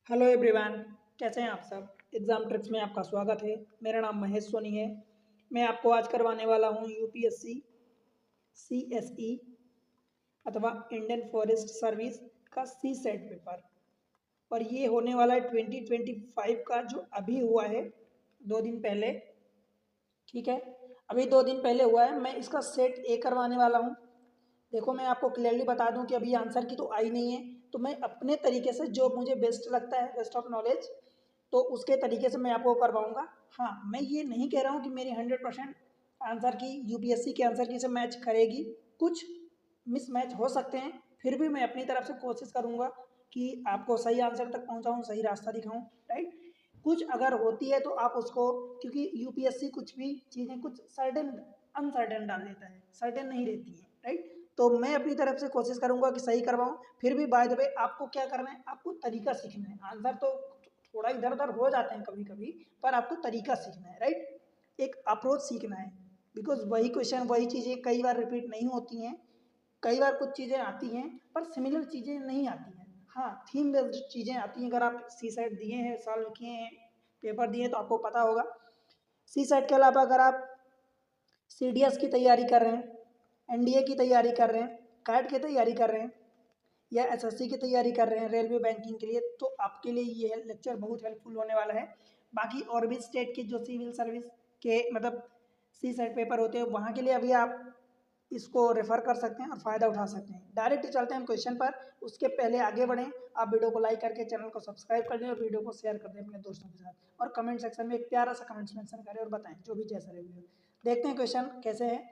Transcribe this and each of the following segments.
Hello everyone, कैसे हैं आप सब। एग्ज़ाम ट्रिक्स में आपका स्वागत है। मेरा नाम महेश सोनी है। मैं आपको आज करवाने वाला हूं यूपीएससी सीएसई अथवा इंडियन फॉरेस्ट सर्विस का सी सेट पेपर। और ये होने वाला है 2025 का, जो अभी हुआ है 2 दिन पहले। ठीक है, अभी 2 दिन पहले हुआ है। मैं इसका सेट ए करवाने वाला हूँ। देखो, मैं आपको क्लियरली बता दूं कि अभी आंसर की तो आई नहीं है, तो मैं अपने तरीके से जो मुझे बेस्ट लगता है, बेस्ट ऑफ नॉलेज, तो उसके तरीके से मैं आपको करवाऊंगा। हाँ, मैं ये नहीं कह रहा हूँ कि मेरी 100% आंसर की यूपीएससी के आंसर की से मैच करेगी। कुछ मिसमैच हो सकते हैं, फिर भी मैं अपनी तरफ से कोशिश करूंगा कि आपको सही आंसर तक पहुंचाऊं, सही रास्ता दिखाऊं। राइट, कुछ अगर होती है तो आप उसको, क्योंकि यूपीएससी कुछ भी चीज़ें कुछ सर्टेन अनसर्टेन डाल देता है, सर्टेन नहीं रहती है। राइट, तो मैं अपनी तरफ से कोशिश करूंगा कि सही करवाऊं। फिर भी बाय द वे आपको क्या करना है, आपको तरीका सीखना है। आंसर तो थोड़ा इधर उधर हो जाते हैं कभी कभी, पर आपको तरीका सीखना है। राइट, एक अप्रोच सीखना है। बिकॉज वही क्वेश्चन, वही चीज़ें कई बार रिपीट नहीं होती हैं। कई बार कुछ चीज़ें आती हैं पर सिमिलर चीज़ें नहीं आती हैं। हाँ, थीम बेस्ड चीज़ें आती हैं। अगर आप सी सेट दिए हैं, सॉल्व किए हैं, पेपर दिए हैं, तो आपको पता होगा। सी सेट के अलावा अगर आप सीडीएस की तैयारी कर रहे हैं, एनडीए की तैयारी कर रहे हैं, कैट की तैयारी कर रहे हैं, या एसएससी की तैयारी कर रहे हैं रेलवे बैंकिंग के लिए, तो आपके लिए ये लेक्चर बहुत हेल्पफुल होने वाला है। बाकी और भी स्टेट के जो सिविल सर्विस के मतलब सी सेट पेपर होते हैं, वहाँ के लिए अभी आप इसको रेफर कर सकते हैं और फ़ायदा उठा सकते हैं। डायरेक्ट चलते हैं हम क्वेश्चन पर। उसके पहले आगे बढ़ें, आप वीडियो को लाइक करके चैनल को सब्सक्राइब कर दें और वीडियो को शेयर कर दें अपने दोस्तों के साथ। और कमेंट सेक्शन में एक प्यारा सा कमेंट्स मेंशन करें और बताएं जो भी जैसा रिव्यू। देखते हैं क्वेश्चन कैसे है।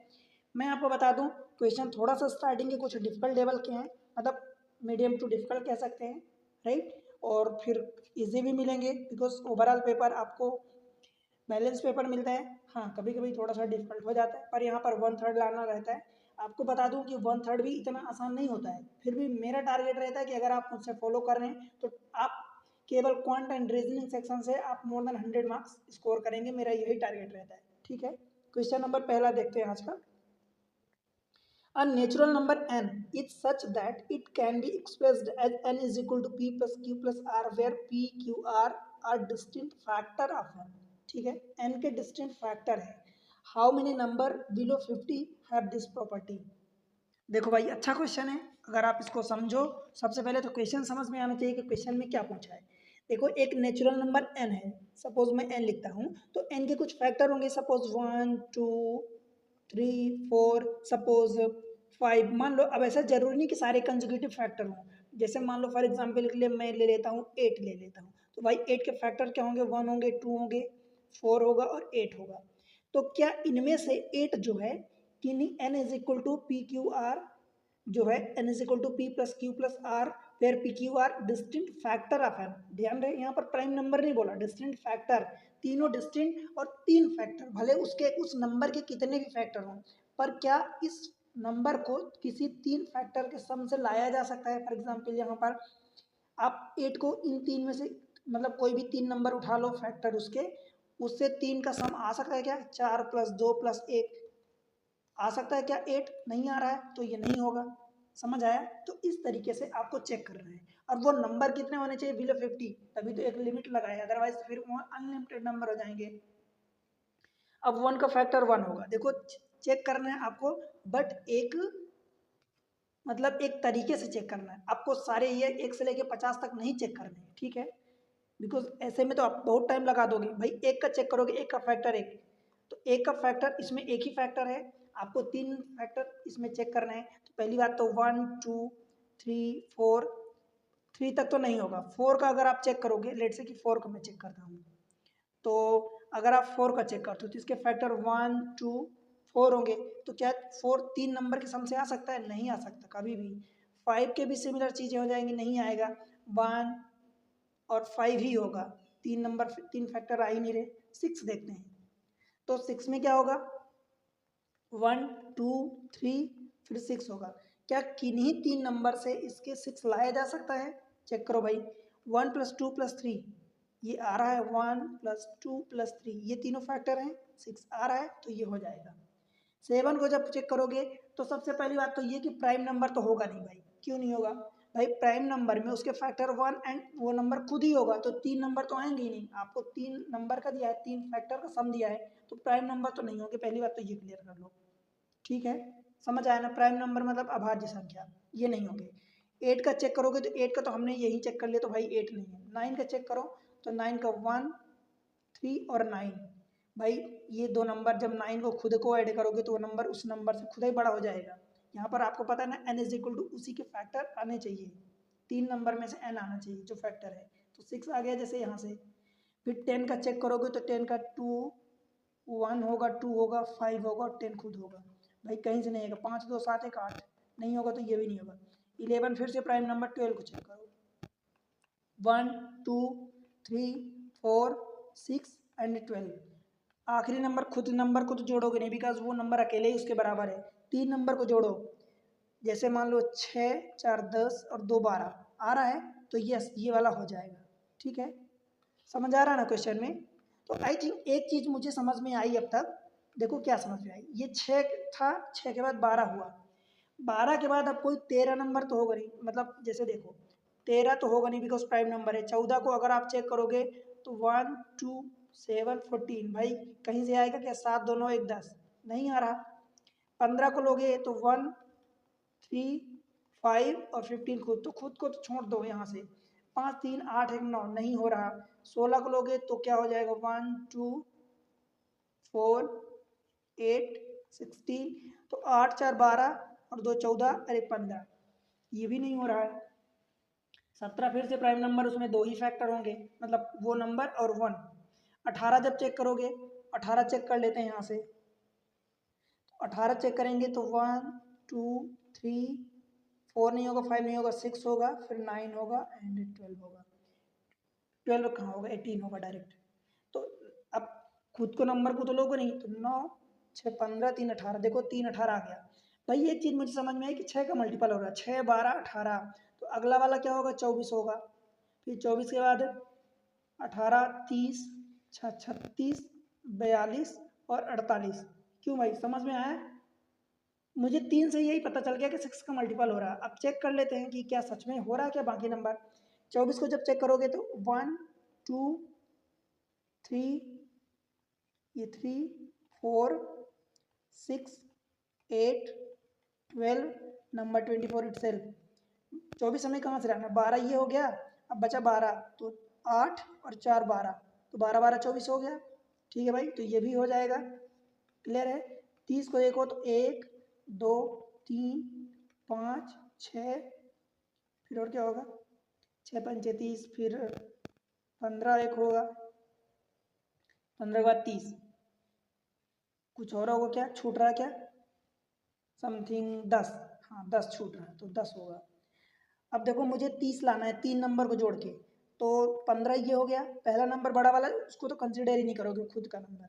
मैं आपको बता दूं, क्वेश्चन थोड़ा सा स्टार्टिंग के कुछ डिफिकल्ट लेवल के हैं, मतलब मीडियम टू डिफिकल्ट कह सकते हैं। राइट, और फिर इजी भी मिलेंगे, बिकॉज ओवरऑल पेपर आपको बैलेंस पेपर मिलता है। हाँ, कभी कभी थोड़ा सा डिफिकल्ट हो जाता है, पर यहाँ पर 1/3 लाना रहता है। आपको बता दूं कि 1/3 भी इतना आसान नहीं होता है। फिर भी मेरा टारगेट रहता है कि अगर आप मुझसे फॉलो कर रहे हैं तो आप केवल क्वांट एंड रीजनिंग सेक्शन से आप मोर देन 100 मार्क्स स्कोर करेंगे। मेरा यही टारगेट रहता है। ठीक है, क्वेश्चन नंबर पहला देखते हैं आज का। A natural number n is such that it can be expressed as n is equal to p plus q plus r, where p q r are distinct factor of n. ठीक है, n के distinct factor है। How many number below 50 have this property? देखो भाई, अच्छा question है। अगर आप इसको समझो, सबसे पहले तो क्वेश्चन समझ में आना चाहिए कि क्वेश्चन में क्या पूछा है। देखो, एक नेचुरल नंबर n है। सपोज मैं n लिखता हूँ, तो n के कुछ फैक्टर होंगे। Suppose 1 2 3 4, suppose 5। मान लो, अब ऐसा जरूरी नहीं कि सारे कंजुगेटिव फैक्टर हों। जैसे मान लो फॉर एग्जाम्पल के लिए मैं ले लेता हूँ 8 ले लेता हूँ, तो भाई 8 के फैक्टर क्या होंगे? 1 होंगे, 2 होंगे, 4 होगा और 8 होगा। तो क्या इनमें से 8 जो है, किन्हीं n is equal to P Q R जो है, n is equal to P plus Q plus R, where P Q R distinct factor of n। ध्यान रहे, यहाँ पर प्राइम नंबर नहीं बोला, डिस्टिंक्ट फैक्टर। तीनों डिस्टिंक्ट और 3 फैक्टर, भले उसके उस नंबर के कितने भी फैक्टर हों, पर क्या इस नंबर को किसी 3 फैक्टर के सम से लाया जा सकता है। फॉर एग्जाम्पल यहाँ पर आप 8 को इन 3 में से, मतलब कोई भी 3 नंबर उठा लो फैक्टर उसके, उससे 3 का सम आ सकता है क्या? 4 प्लस 2 प्लस 1 आ सकता है क्या? 8 नहीं आ रहा है, तो ये नहीं होगा। समझ आया? तो इस तरीके से आपको चेक करना है। और वो नंबर कितने होने चाहिए? बिलो 50, तभी तो एक लिमिट लगाए, अदरवाइज फिर वो अनलिमिटेड नंबर हो जाएंगे। अब 1 का फैक्टर 1 होगा। देखो, चेक करना है आपको, बट एक मतलब एक तरीके से चेक करना है आपको। सारे ये 1 से लेके 50 तक नहीं चेक करने हैं। ठीक है, बिकॉज ऐसे में तो आप बहुत टाइम लगा दोगे। भाई 1 का चेक करोगे, 1 का फैक्टर 1, तो 1 का फैक्टर, इसमें एक ही फैक्टर है, आपको 3 फैक्टर इसमें चेक करना है। तो पहली बात तो 1 2 3 4, 3 तक तो नहीं होगा। 4 का अगर आप चेक करोगे, लेट से कि 4 का मैं चेक करता हूँ, तो अगर आप 4 का चेक करते हो तो इसके फैक्टर 1 2 4 होंगे। तो क्या 4 3 नंबर के सम से आ सकता है? नहीं आ सकता कभी भी। 5 के भी सिमिलर चीज़ें हो जाएंगी, नहीं आएगा। 1 और 5 ही होगा, 3 नंबर 3 फैक्टर आ ही नहीं रहे। 6 देखते हैं, तो 6 में क्या होगा? 1 2 3 फिर 6 होगा। क्या किन्हीं 3 नंबर से इसके 6 लाया जा सकता है? चेक करो भाई। 1 प्लस 2 प्लस 3, ये आ रहा है 1 प्लस 2 प्लस 3, ये तीनों फैक्टर हैं, 6 आ रहा है, तो ये हो जाएगा। 7 को जब चेक करोगे, तो सबसे पहली बात तो ये कि प्राइम नंबर तो होगा नहीं भाई। क्यों नहीं होगा? भाई प्राइम नंबर में उसके फैक्टर 1 एंड वो नंबर खुद ही होगा, तो 3 नंबर तो आएंगे ही नहीं। आपको 3 नंबर का दिया है, 3 फैक्टर का सम दिया है, तो प्राइम नंबर तो नहीं होंगे। पहली बात तो ये क्लियर कर लो, ठीक है। समझ आया ना, प्राइम नंबर मतलब अभाज्य संख्या, ये नहीं होंगे। 8 का चेक करोगे तो 8 का तो हमने यही चेक कर लिया, तो भाई 8 नहीं है। 9 का चेक करो तो 9 का 1 3 और 9, भाई ये दो नंबर जब 9 को खुद को ऐड करोगे तो वो नंबर उस नंबर से खुद ही बड़ा हो जाएगा। यहाँ पर आपको पता है ना, n इज इक्वल टू उसी के फैक्टर आने चाहिए, 3 नंबर में से n आना चाहिए जो फैक्टर है, तो 6 आ गया जैसे यहाँ से। फिर 10 का चेक करोगे तो 10 का 2 1 होगा, 2 होगा, 5 होगा और 10 खुद होगा। भाई कहीं से नहीं आएगा, 5 2 7 1 8 नहीं होगा, तो ये भी नहीं होगा। 11 फिर से प्राइम नंबर, 12 को चेक करो, 1 2 3 4 6 एंड 12। आखिरी नंबर खुद जोड़ोगे नहीं, बिकॉज वो नंबर अकेले ही उसके बराबर है। 3 नंबर को जोड़ो, जैसे मान लो 6 4 10 और 2 12 आ रहा है, तो यस ये वाला हो जाएगा, ठीक है। समझ आ रहा है ना क्वेश्चन में। तो आई थिंक एक चीज़ मुझे समझ में आई अब तक। देखो क्या समझ में आई, ये 6 था, 6 के बाद 12 हुआ, 12 के बाद अब कोई 13 नंबर तो होगा नहीं, मतलब जैसे देखो 13 तो होगा नहीं बिकॉज प्राइम नंबर है। 14 को अगर आप चेक करोगे तो 1 2 7 14, भाई कहीं से आएगा क्या, 7 2 9 1 10 नहीं आ रहा। 15 को लोगे तो 1 3 5 और 15 खुद को तो छोड़ दो यहाँ से, 5 3 8 1 9 नहीं हो रहा। 16 को लोगे तो क्या हो जाएगा, 1 2 4 8 16, तो 8 4 12 और 2 14, अरे 15, ये भी नहीं हो रहा है। 17 फिर से प्राइम नंबर, उसमें 2 ही फैक्टर होंगे, मतलब वो नंबर और 1। 18 जब चेक करोगे, 18 चेक कर लेते हैं यहाँ से, 18 चेक करेंगे तो 1 2 3 4 नहीं होगा, 5 नहीं होगा, 6 होगा, फिर 9 होगा एंड 12 होगा। 12 कहाँ होगा, 18 होगा डायरेक्ट। तो अब खुद को नंबर को तो लोगे नहीं, तो 9 6 15 3 18, देखो 3 18 आ गया। भाई एक चीज़ मुझे समझ में आई कि 6 का मल्टीपल हो रहा है, 6 12 18, तो अगला वाला क्या होगा, 24 होगा। फिर 24 के बाद 18 30 36 42 और 48। क्यों भाई, समझ में आया। मुझे 3 से यही पता चल गया कि 6 का मल्टीपल हो रहा है। अब चेक कर लेते हैं कि क्या सच में हो रहा है क्या बाकी नंबर। 24 को जब चेक करोगे तो 1 2 3, ये 3 4 6 8 12, नंबर 24 इटसेल्फ। 24 हमें कहाँ से लाना, 12 ये हो गया, अब बचा 12, तो 8 और 4 12, तो 12 12 24 हो गया, ठीक है भाई, तो ये भी हो जाएगा, क्लियर है। 30 को देखो तो 1 2 3 5 6, फिर और क्या होगा, 6 पंचे 30, फिर 15 एक होगा, 15 के बाद 30, कुछ और होगा क्या, छूट रहा है क्या, समथिंग 10, हाँ 10 छूट रहा है, तो 10 होगा। अब देखो मुझे 30 लाना है 3 नंबर को जोड़ के, तो 15 ये हो गया, पहला नंबर बड़ा वाला उसको तो कंसिडर ही नहीं करोगे खुद का नंबर,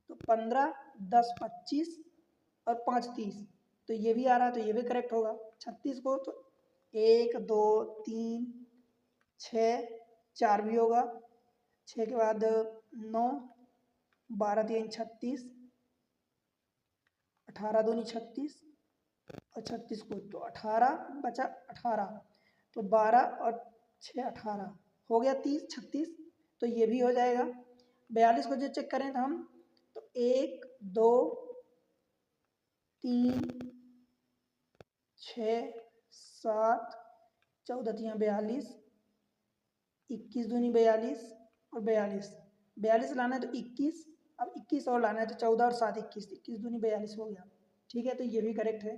तो 15 10 25 और 5 30, तो ये भी आ रहा है, तो ये भी करेक्ट होगा। 36 को तो 1 2 3 6 4 भी होगा, 6 के बाद 9 12 3 36, 18 दूनी 36 और 36 को तो 18 बचा 18, तो 12 और 6 18 हो गया 30 36, तो ये भी हो जाएगा। 42 को जो चेक करें तो हम, तो 1 2 3 6 7 14 3 42, 21 दूनी 42 और 42 लाना है तो 21, अब 21 और लाना है तो 14 और 7 21, 21 दूनी 42 हो गया, ठीक है, तो ये भी करेक्ट है।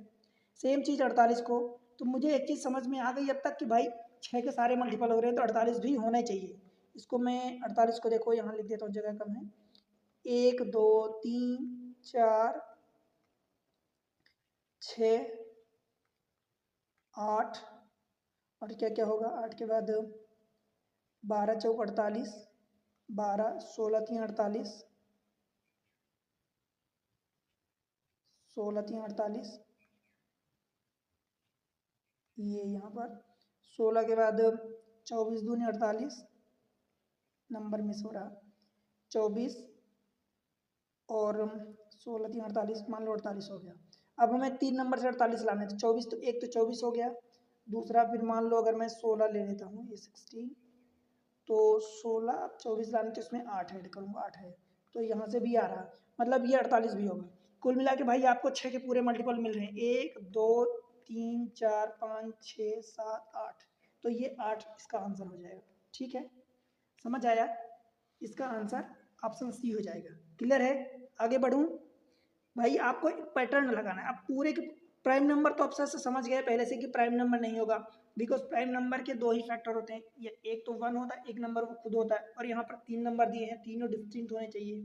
सेम चीज़ 48 को, तो मुझे एक चीज़ समझ में आ गई अब तक कि भाई 6 के सारे मल्टीपल हो रहे हैं तो 48 भी होना चाहिए। इसको मैं 48 को देखो यहाँ लिख देता हूँ, जगह कम है, 1 2 3 4 6 8, और क्या क्या होगा 8 के बाद, 12 चौक 48, 12 16 3 48, 16 3 48, ये यहाँ पर 16 के बाद 24 दूनी 48, नंबर मिस हो रहा, 24 और 16 3 48, मान लो 48 हो गया। अब हमें 3 नंबर से 48 लाना है, तो 24 तो एक तो 24 हो गया, दूसरा फिर मान लो अगर मैं 16 ले लेता हूँ, ये 16, तो 16 24 लाने तो इसमें 8 ऐड करूँगा, 8 है तो यहाँ से भी आ रहा, मतलब ये 48 भी होगा। कुल मिला के भाई आपको 6 के पूरे मल्टीपल मिल रहे हैं, 1 2 3 4 5 6 7 8, तो ये 8 इसका आंसर हो जाएगा। ठीक है, समझ आया? इसका आंसर ऑप्शन सी हो जाएगा। क्लियर है? आगे बढ़ूँ भाई, आपको एक पैटर्न लगाना है। आप पूरे के प्राइम नंबर तो अक्सर से समझ गए पहले से कि प्राइम नंबर नहीं होगा, बिकॉज प्राइम नंबर के दो ही फैक्टर होते हैं, ये एक तो 1 होता है, एक नंबर वो खुद होता है, और यहाँ पर 3 नंबर दिए हैं, तीनों डिस्टिंक्ट होने चाहिए।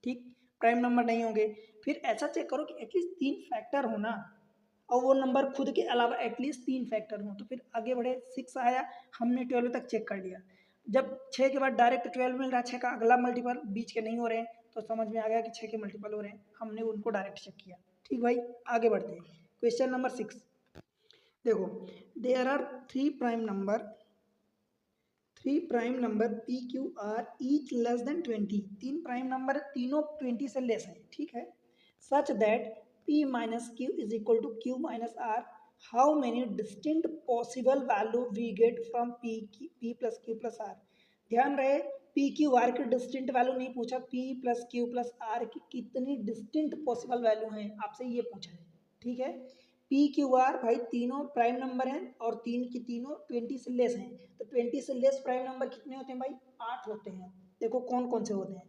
ठीक, प्राइम नंबर नहीं होंगे। फिर ऐसा चेक करो कि एटलीस्ट 3 फैक्टर हो ना, और वो नंबर खुद के अलावा एटलीस्ट 3 फैक्टर हो। तो फिर आगे बढ़े, 6 आया, हमने 12 तक चेक कर लिया। जब 6 के बाद डायरेक्ट 12 मिल रहा है, 6 का अगला मल्टीपल बीच के नहीं हो रहे हैं, तो समझ में आ गया कि 6 के मल्टीपल हो रहे हैं, हमने उनको डायरेक्ट चेक किया। ठीक भाई, आगे बढ़ते हैं। क्वेश्चन नंबर 6 देखो, there are 3 prime number P Q R each less than 20। 3 prime number तीनों 20 से लेस हैं। ठीक है, such that p minus Q is equal to Q minus R, how many distinct possible value we get from p plus Q plus R. ध्यान रहे, p Q are की distinct value नहीं पूछा, p plus Q plus are की कितनी distinct possible value हैं आपसे ये पूछा है। ठीक है, पी क्यू आर भाई तीनों प्राइम नंबर हैं और तीन की तीनों 20 से लेस हैं, तो 20 से लेस प्राइम नंबर कितने होते हैं भाई? 8 होते हैं। देखो कौन कौन से होते हैं,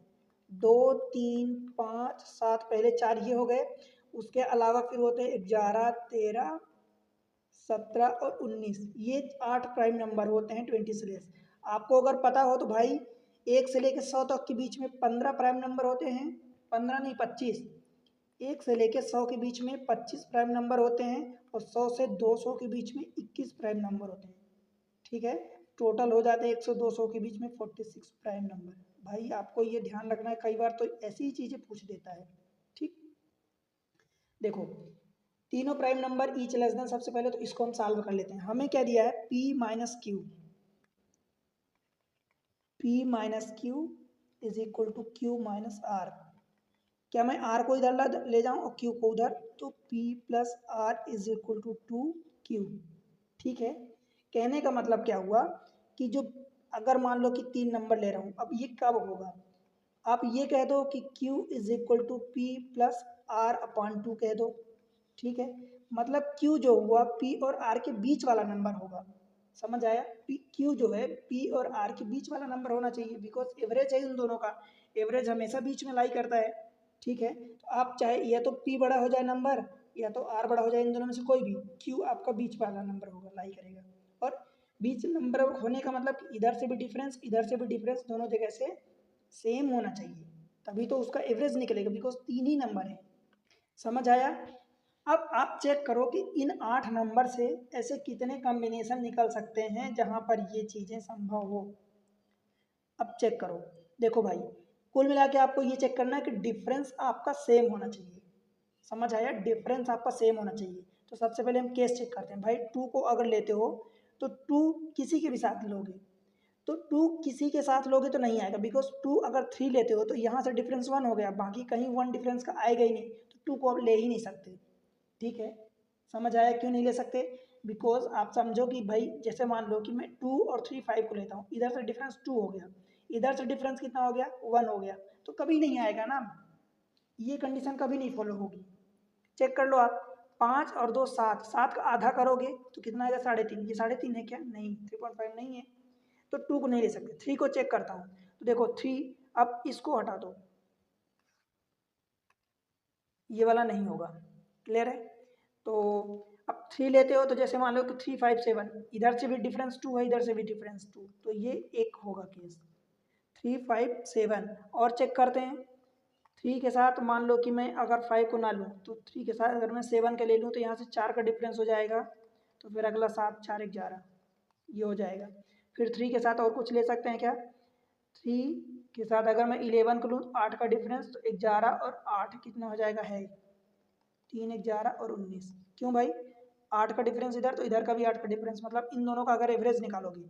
2 3 5 7, पहले 4 ये हो गए, उसके अलावा फिर होते हैं 11 13 17 और 19, ये 8 प्राइम नंबर होते हैं 20 से लेस। आपको अगर पता हो तो भाई 1 से लेकर 100 तक के बीच में 15 प्राइम नंबर होते हैं, 15 नहीं 25, 1 से लेकर 100 के बीच में 25 प्राइम नंबर होते हैं, और 100 से 200 के बीच में 21 प्राइम नंबर होते हैं। ठीक है, टोटल हो जाते हैं 100 200 के बीच में 46 प्राइम नंबर। भाई आपको ये ध्यान रखना है, कई बार तो ऐसी ही चीज़ें पूछ देता है। ठीक, देखो तीनों prime number each less then, सबसे पहले तो इसको हम सॉल्व कर लेते हैं। हमें क्या दिया है, p minus Q is equal to Q minus R. क्या मैं r को इधर ले जाऊं और q को उधर, तो p plus R is equal to 2q। ठीक है, कहने का मतलब क्या हुआ कि जो, अगर मान लो कि 3 नंबर ले रहा हूँ, अब ये कब होगा, आप ये कह दो कि q is equal to p plus r upon 2 कह दो। ठीक है, मतलब q जो हुआ p और r के बीच वाला नंबर होगा। समझ आया? q जो है p और r के बीच वाला नंबर होना चाहिए, बिकॉज एवरेज है उन दोनों का, एवरेज हमेशा बीच में लाई करता है। ठीक है, तो आप चाहे या तो p बड़ा हो जाए नंबर, या तो r बड़ा हो जाए, इन दोनों में से कोई भी, q आपका बीच वाला नंबर होगा, लाई करेगा। और बीच नंबर होने का मतलब कि इधर से भी डिफरेंस, इधर से भी डिफरेंस, दोनों जगह से सेम होना चाहिए, तभी तो उसका एवरेज निकलेगा, बिकॉज 3 ही नंबर है। समझ आया? अब आप चेक करो कि इन 8 नंबर से ऐसे कितने कॉम्बिनेशन निकल सकते हैं जहां पर ये चीज़ें संभव हो। अब चेक करो, देखो भाई, कुल मिला के आपको ये चेक करना है कि डिफरेंस आपका सेम होना चाहिए। समझ आया? डिफरेंस आपका सेम होना चाहिए। तो सबसे पहले हम केस चेक करते हैं भाई, 2 को अगर लेते हो तो 2 किसी के भी साथ लोगे, तो 2 किसी के साथ लोगे तो नहीं आएगा, बिकॉज 2 अगर 3 लेते हो तो यहाँ से डिफरेंस 1 हो गया, बाकी कहीं 1 डिफरेंस का आएगा ही नहीं, तो 2 को आप ले ही नहीं सकते। ठीक है, समझ आया क्यों नहीं ले सकते? बिकॉज आप समझो कि भाई जैसे मान लो कि मैं 2 और 3 5 को लेता हूँ, इधर से डिफरेंस 2 हो गया, इधर से डिफरेंस कितना हो गया, 1 हो गया, तो कभी नहीं आएगा ना, ये कंडीशन कभी नहीं फॉलो होगी। चेक कर लो आप, 5 और 2 7, 7 का आधा करोगे तो कितना आएगा, 3.5, ये 3.5 है क्या, नहीं 3.5 नहीं है, तो 2 को नहीं ले सकते। 3 को चेक करता हूँ, तो देखो 3, अब इसको हटा दो, ये वाला नहीं होगा। क्लियर है? तो अब 3 लेते हो तो जैसे मान लो कि 3 5 7, इधर से भी डिफरेंस 2 है, इधर से भी डिफरेंस 2, तो ये एक होगा केस। 3 5 7 और चेक करते हैं, 3 के साथ मान लो कि मैं अगर 5 को ना लूँ, तो 3 के साथ अगर मैं 7 का ले लूँ, तो यहाँ से 4 का डिफरेंस हो जाएगा, तो फिर अगला 7 4 11, ये हो जाएगा। फिर 3 के साथ और कुछ ले सकते हैं क्या, 3 के साथ अगर मैं 11 को लूँ, 8 का डिफरेंस, तो 11 और 8 कितना हो जाएगा, है 3 11 और 19। क्यों भाई, 8 का डिफरेंस इधर, तो इधर का भी 8 का डिफरेंस, मतलब इन दोनों का अगर एवरेज निकालोगे,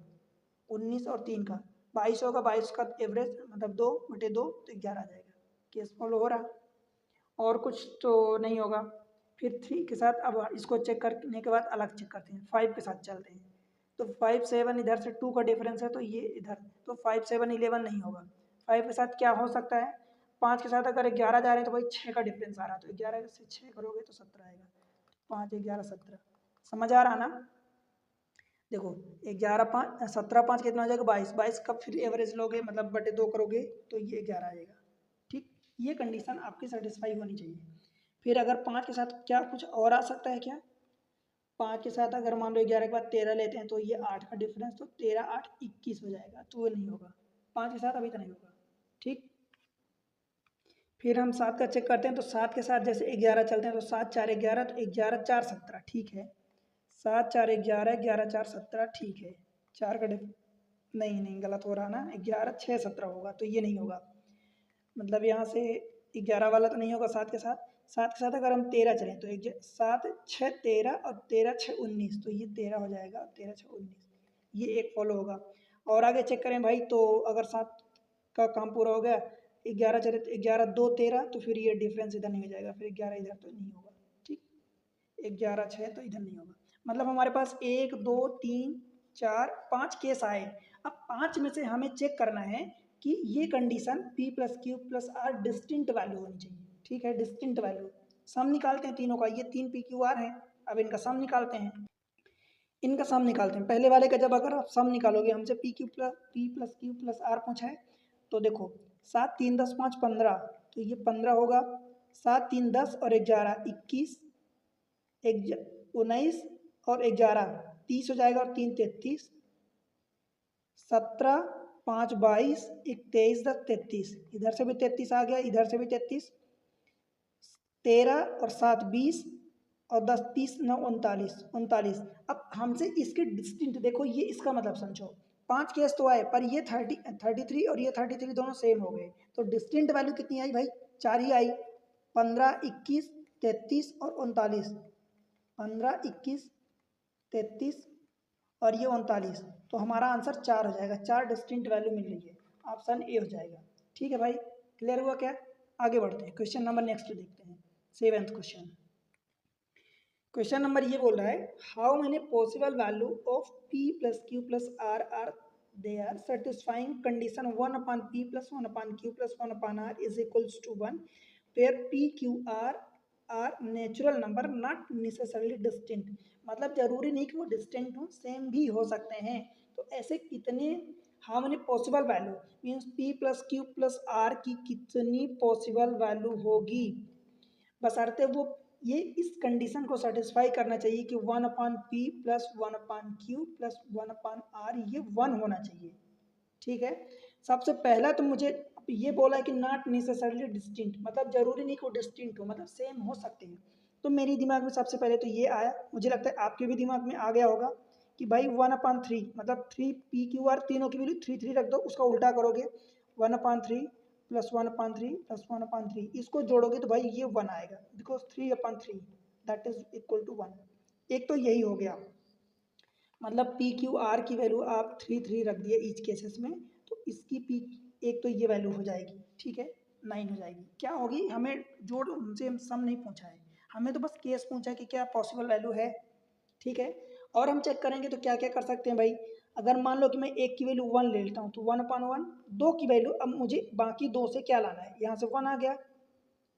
19 और 3 का 22 होगा, 22 का एवरेज मतलब 2/2, तो 11 आ जाएगा। केस फॉलो हो रहा, और कुछ तो नहीं होगा। फिर 3 के साथ अब इसको चेक करने के बाद अलग चेक करते हैं, 5 के साथ चलते हैं। तो 5 7 इधर से 2 का डिफरेंस है तो ये इधर, तो 5 7 11 नहीं होगा। 5 के साथ क्या हो सकता है, 5 के साथ अगर 11 जा रहे हैं तो भाई 6 का डिफरेंस आ रहा है, तो 11 से 6 करोगे तो 17 आएगा। 5 11 17, समझ आ रहा ना। देखो 11 5 17 5 कितना हो जाएगा 22, 22 का फिर एवरेज लोगे मतलब बटे 2 करोगे तो ये 11 आ जाएगा। ठीक, ये कंडीशन आपकी सेटिस्फाई होनी चाहिए। फिर अगर 5 के साथ क्या कुछ और आ सकता है क्या, 5 के साथ अगर मान लो 11 के बाद 13 लेते हैं तो ये 8 का डिफरेंस, तो 13 8 21 हो जाएगा, तो वो नहीं होगा 5 के साथ, अभी तो नहीं होगा। ठीक, फिर हम 7 का चेक करते हैं, तो 7 के साथ जैसे 11 चलते हैं तो 7 4 11, तो 11 4 17 ठीक है। 7 4 11, 11 4 17 ठीक है। 4 का डिफ नहीं नहीं गलत हो रहा ना, 11 6 17 होगा, तो ये नहीं होगा। मतलब यहाँ से 11 वाला तो नहीं होगा 7 के साथ। 7 के साथ अगर हम 13 चलें तो 7 6 13 और 13 6 19, तो ये 13 हो जाएगा, 13 6 19, ये एक फॉलो होगा। और आगे चेक करें भाई, तो अगर 7 का काम पूरा हो गया, 11 चले तो 11 2 13, तो फिर ये डिफरेंस इधर नहीं हो जाएगा, फिर 11 इधर तो नहीं होगा। ठीक, 11 6 तो इधर नहीं होगा। मतलब हमारे पास 1 2 3 4 5 केस आए। अब 5 में से हमें चेक करना है कि ये condition P plus Q plus r distinct value होनी चाहिए। ठीक है, डिस्टिंक्ट वैल्यू सम निकालते हैं तीनों का, ये 3 पी क्यू आर है। अब इनका सम निकालते हैं, इनका सम निकालते हैं। पहले वाले का जब अगर आप सम निकालोगे, हमसे p plus Q plus r पूछा है, तो देखो 7 3 10 5 15, तो ये 15 होगा। 7 3 10 और 11 21, 19 और 11 30 हो जाएगा, और 3 33, 17 5 22, 23 10 33, इधर से भी 33 आ गया, इधर से भी 33, 13 और 7 20 और 10 30 9 39 39। अब हमसे इसके डिस्टिंक्ट देखो, ये इसका मतलब समझो, 5 केस तो आए पर ये 33 और ये 33 दोनों सेम हो गए, तो डिस्टिंक्ट वैल्यू कितनी आई भाई, 4 ही आई। 15 21 33 और 39, 15 21 33 और ये 39, तो हमारा आंसर 4 हो जाएगा। 4 डिस्टिंक्ट वैल्यू मिल रही है, ऑप्शन ए हो जाएगा। ठीक है भाई, क्लियर हुआ क्या। आगे बढ़ते हैं, क्वेश्चन नंबर नेक्स्ट देखते हैं, 7th क्वेश्चन। क्वेश्चन नंबर ये बोल रहा है, how many possible value of p plus Q plus r they are satisfying condition 1 upon p plus 1 upon q plus 1 upon r is equals to 1 where p q r are natural number not necessarily distinct. मतलब जरूरी नहीं कि वो distinct हो, same भी हो सकते हैं। तो ऐसे कितने, how many possible value means p plus Q plus are की कितनी पॉसिबल वैल्यू होगी, बशर्ते वो ये इस कंडीशन को सेटिस्फाई करना चाहिए कि 1 upon p plus 1 upon q plus 1 upon r ये 1 होना चाहिए। ठीक है, सबसे पहला तो मुझे ये बोला है कि नॉट नेसेसरली डिस्टिंक्ट, मतलब जरूरी नहीं कि वो डिस्टिंक्ट हो, मतलब सेम हो सकते हैं। तो मेरे दिमाग में सबसे पहले तो ये आया, मुझे लगता है आपके भी दिमाग में आ गया होगा कि भाई 1/3, मतलब 3 पी क्यू आर तीनों की वैल्यू 3 3 रख दो, उसका उल्टा करोगे 1/3 प्लस 1/3 प्लस 1/3, इसको जोड़ोगे तो भाई ये 1 आएगा, because 3/3 that is equal to 1। एक तो यही हो गया, मतलब पी क्यू आर की वैल्यू आप 3 3 रख दिए ईच केसेस में, तो इसकी पी एक तो ये वैल्यू हो जाएगी। ठीक है, 9 हो जाएगी। क्या होगी, हमें जोड़ हमसे सम नहीं पूछा है, हमें तो बस केस पूछा है कि क्या पॉसिबल वैल्यू है। ठीक है, और हम चेक करेंगे तो क्या क्या कर सकते हैं भाई। अगर मान लो कि मैं एक की वैल्यू 1 ले लेता हूँ, तो 1/1, 2 की वैल्यू, अब मुझे बाकी 2 से क्या लाना है, यहाँ से 1 आ गया।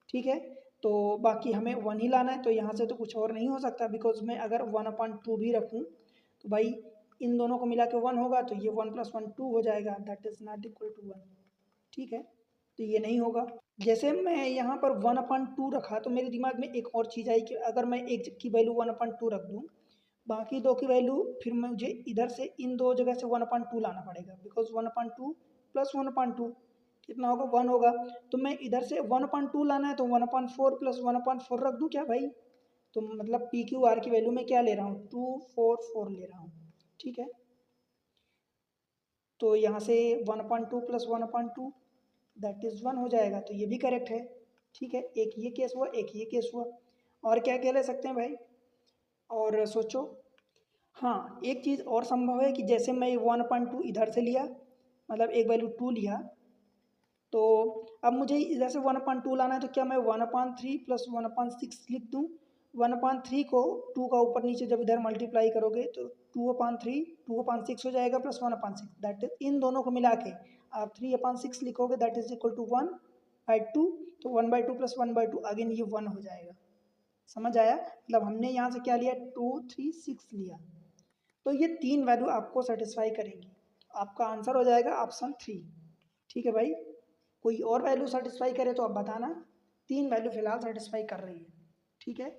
ठीक है, तो बाकी हमें 1 ही लाना है, तो यहाँ से तो कुछ और नहीं हो सकता, बिकॉज मैं अगर 1/2 भी रखूँ तो भाई इन दोनों को मिला के 1 होगा, तो ये 1 + 1 2 हो जाएगा, that is not equal to 1। ठीक है, तो ये नहीं होगा। जैसे मैं यहाँ पर 1/2 रखा, तो मेरे दिमाग में एक और चीज़ आई कि अगर मैं एक की वैल्यू 1/2 रख दूँ, बाकी 2 की वैल्यू फिर मुझे इधर से इन दो जगह से 1/2 लाना पड़ेगा, बिकॉज 1/2 प्लस 1/2 कितना होगा, 1 होगा। तो मैं इधर से 1/2 लाना है, तो 1/4 प्लस 1/4 रख दूँ क्या भाई, तो मतलब पी क्यू आर की वैल्यू में क्या ले रहा हूँ, 2 4 4 ले रहा हूँ। ठीक है, तो यहाँ से 1/2 प्लस 1/2 दैट इज 1 हो जाएगा, तो ये भी करेक्ट है। ठीक है, एक ये केस हुआ, एक ये केस हुआ, और क्या क्या ले सकते हैं भाई, और सोचो। हाँ, एक चीज़ और संभव है कि जैसे मैं 1/2 इधर से लिया, मतलब एक वैल्यू 2 लिया, तो अब मुझे इधर से 1/2 लाना है, तो क्या मैं 1/3 प्लस 1/6 लिख दूँ, 1/3 को 2 का ऊपर नीचे जब इधर मल्टीप्लाई करोगे तो 2/3 2/6 हो जाएगा प्लस 1/6, दैट इज इन दोनों को मिला के आप 3/6 लिखोगे, दैट इज इक्वल टू 1/2, तो 1/2 प्लस 1/2 अगेन ये 1 हो जाएगा। समझ आया? मतलब हमने यहाँ से क्या लिया, 2 3 6 लिया, तो ये 3 वैल्यू आपको सेटिस्फाई करेंगी, आपका आंसर हो जाएगा ऑप्शन 3। ठीक है भाई, कोई और वैल्यू सेटिस्फाई करे तो आप बताना, 3 वैल्यू फिलहाल सेटिस्फाई कर रही है। ठीक है,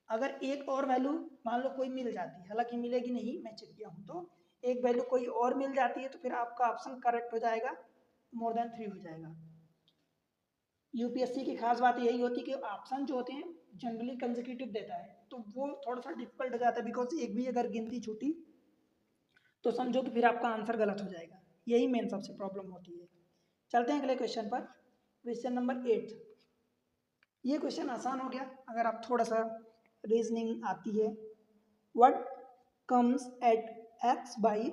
अगर एक और वैल्यू मान लो कोई मिल जाती है, हालांकि मिलेगी नहीं, मैं चेक किया हूँ, तो एक वैल्यू कोई और मिल जाती है तो फिर आपका ऑप्शन करेक्ट हो जाएगा, मोर देन 3 हो जाएगा। यूपीएससी की खास बात यही होती है कि ऑप्शन जो होते हैं जनरली कंसेक्यूटिव देता है, तो वो थोड़ा सा डिफिकल्ट हो जाता है, बिकॉज एक भी अगर गिनती छूटी तो समझो कि फिर आपका आंसर गलत हो जाएगा, यही मेन सबसे प्रॉब्लम होती है। चलते हैं अगले क्वेश्चन पर, क्वेश्चन नंबर 8। ये क्वेश्चन आसान हो गया अगर आप थोड़ा सा रीजनिंग आती है। What comes at x by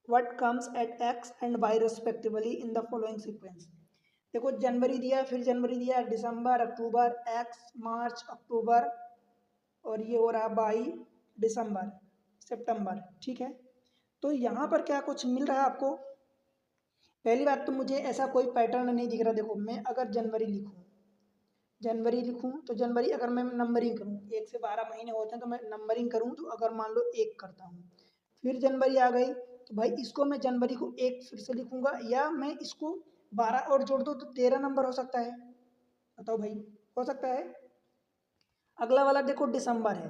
what comes at x and y respectively in the following sequence। देखो जनवरी दिया, फिर जनवरी दिया, दिसंबर, अक्टूबर, एक्स, मार्च, अक्टूबर, और ये हो रहा बाई, दिसंबर, सितंबर। ठीक है, तो यहाँ पर क्या कुछ मिल रहा है आपको? पहली बात तो मुझे ऐसा कोई पैटर्न नहीं दिख रहा। देखो मैं अगर जनवरी लिखूँ तो जनवरी अगर मैं नंबरिंग करूँ, 1 से 12 महीने होते हैं, तो मैं नंबरिंग करूँ तो अगर मान लो 1 करता हूँ, फिर जनवरी आ गई, तो भाई इसको मैं जनवरी को 1 फिर से लिखूंगा, या मैं इसको 12 और जोड़ दूँ तो 13 नंबर हो सकता है। बताओ भाई, हो सकता है? अगला वाला देखो दिसंबर है,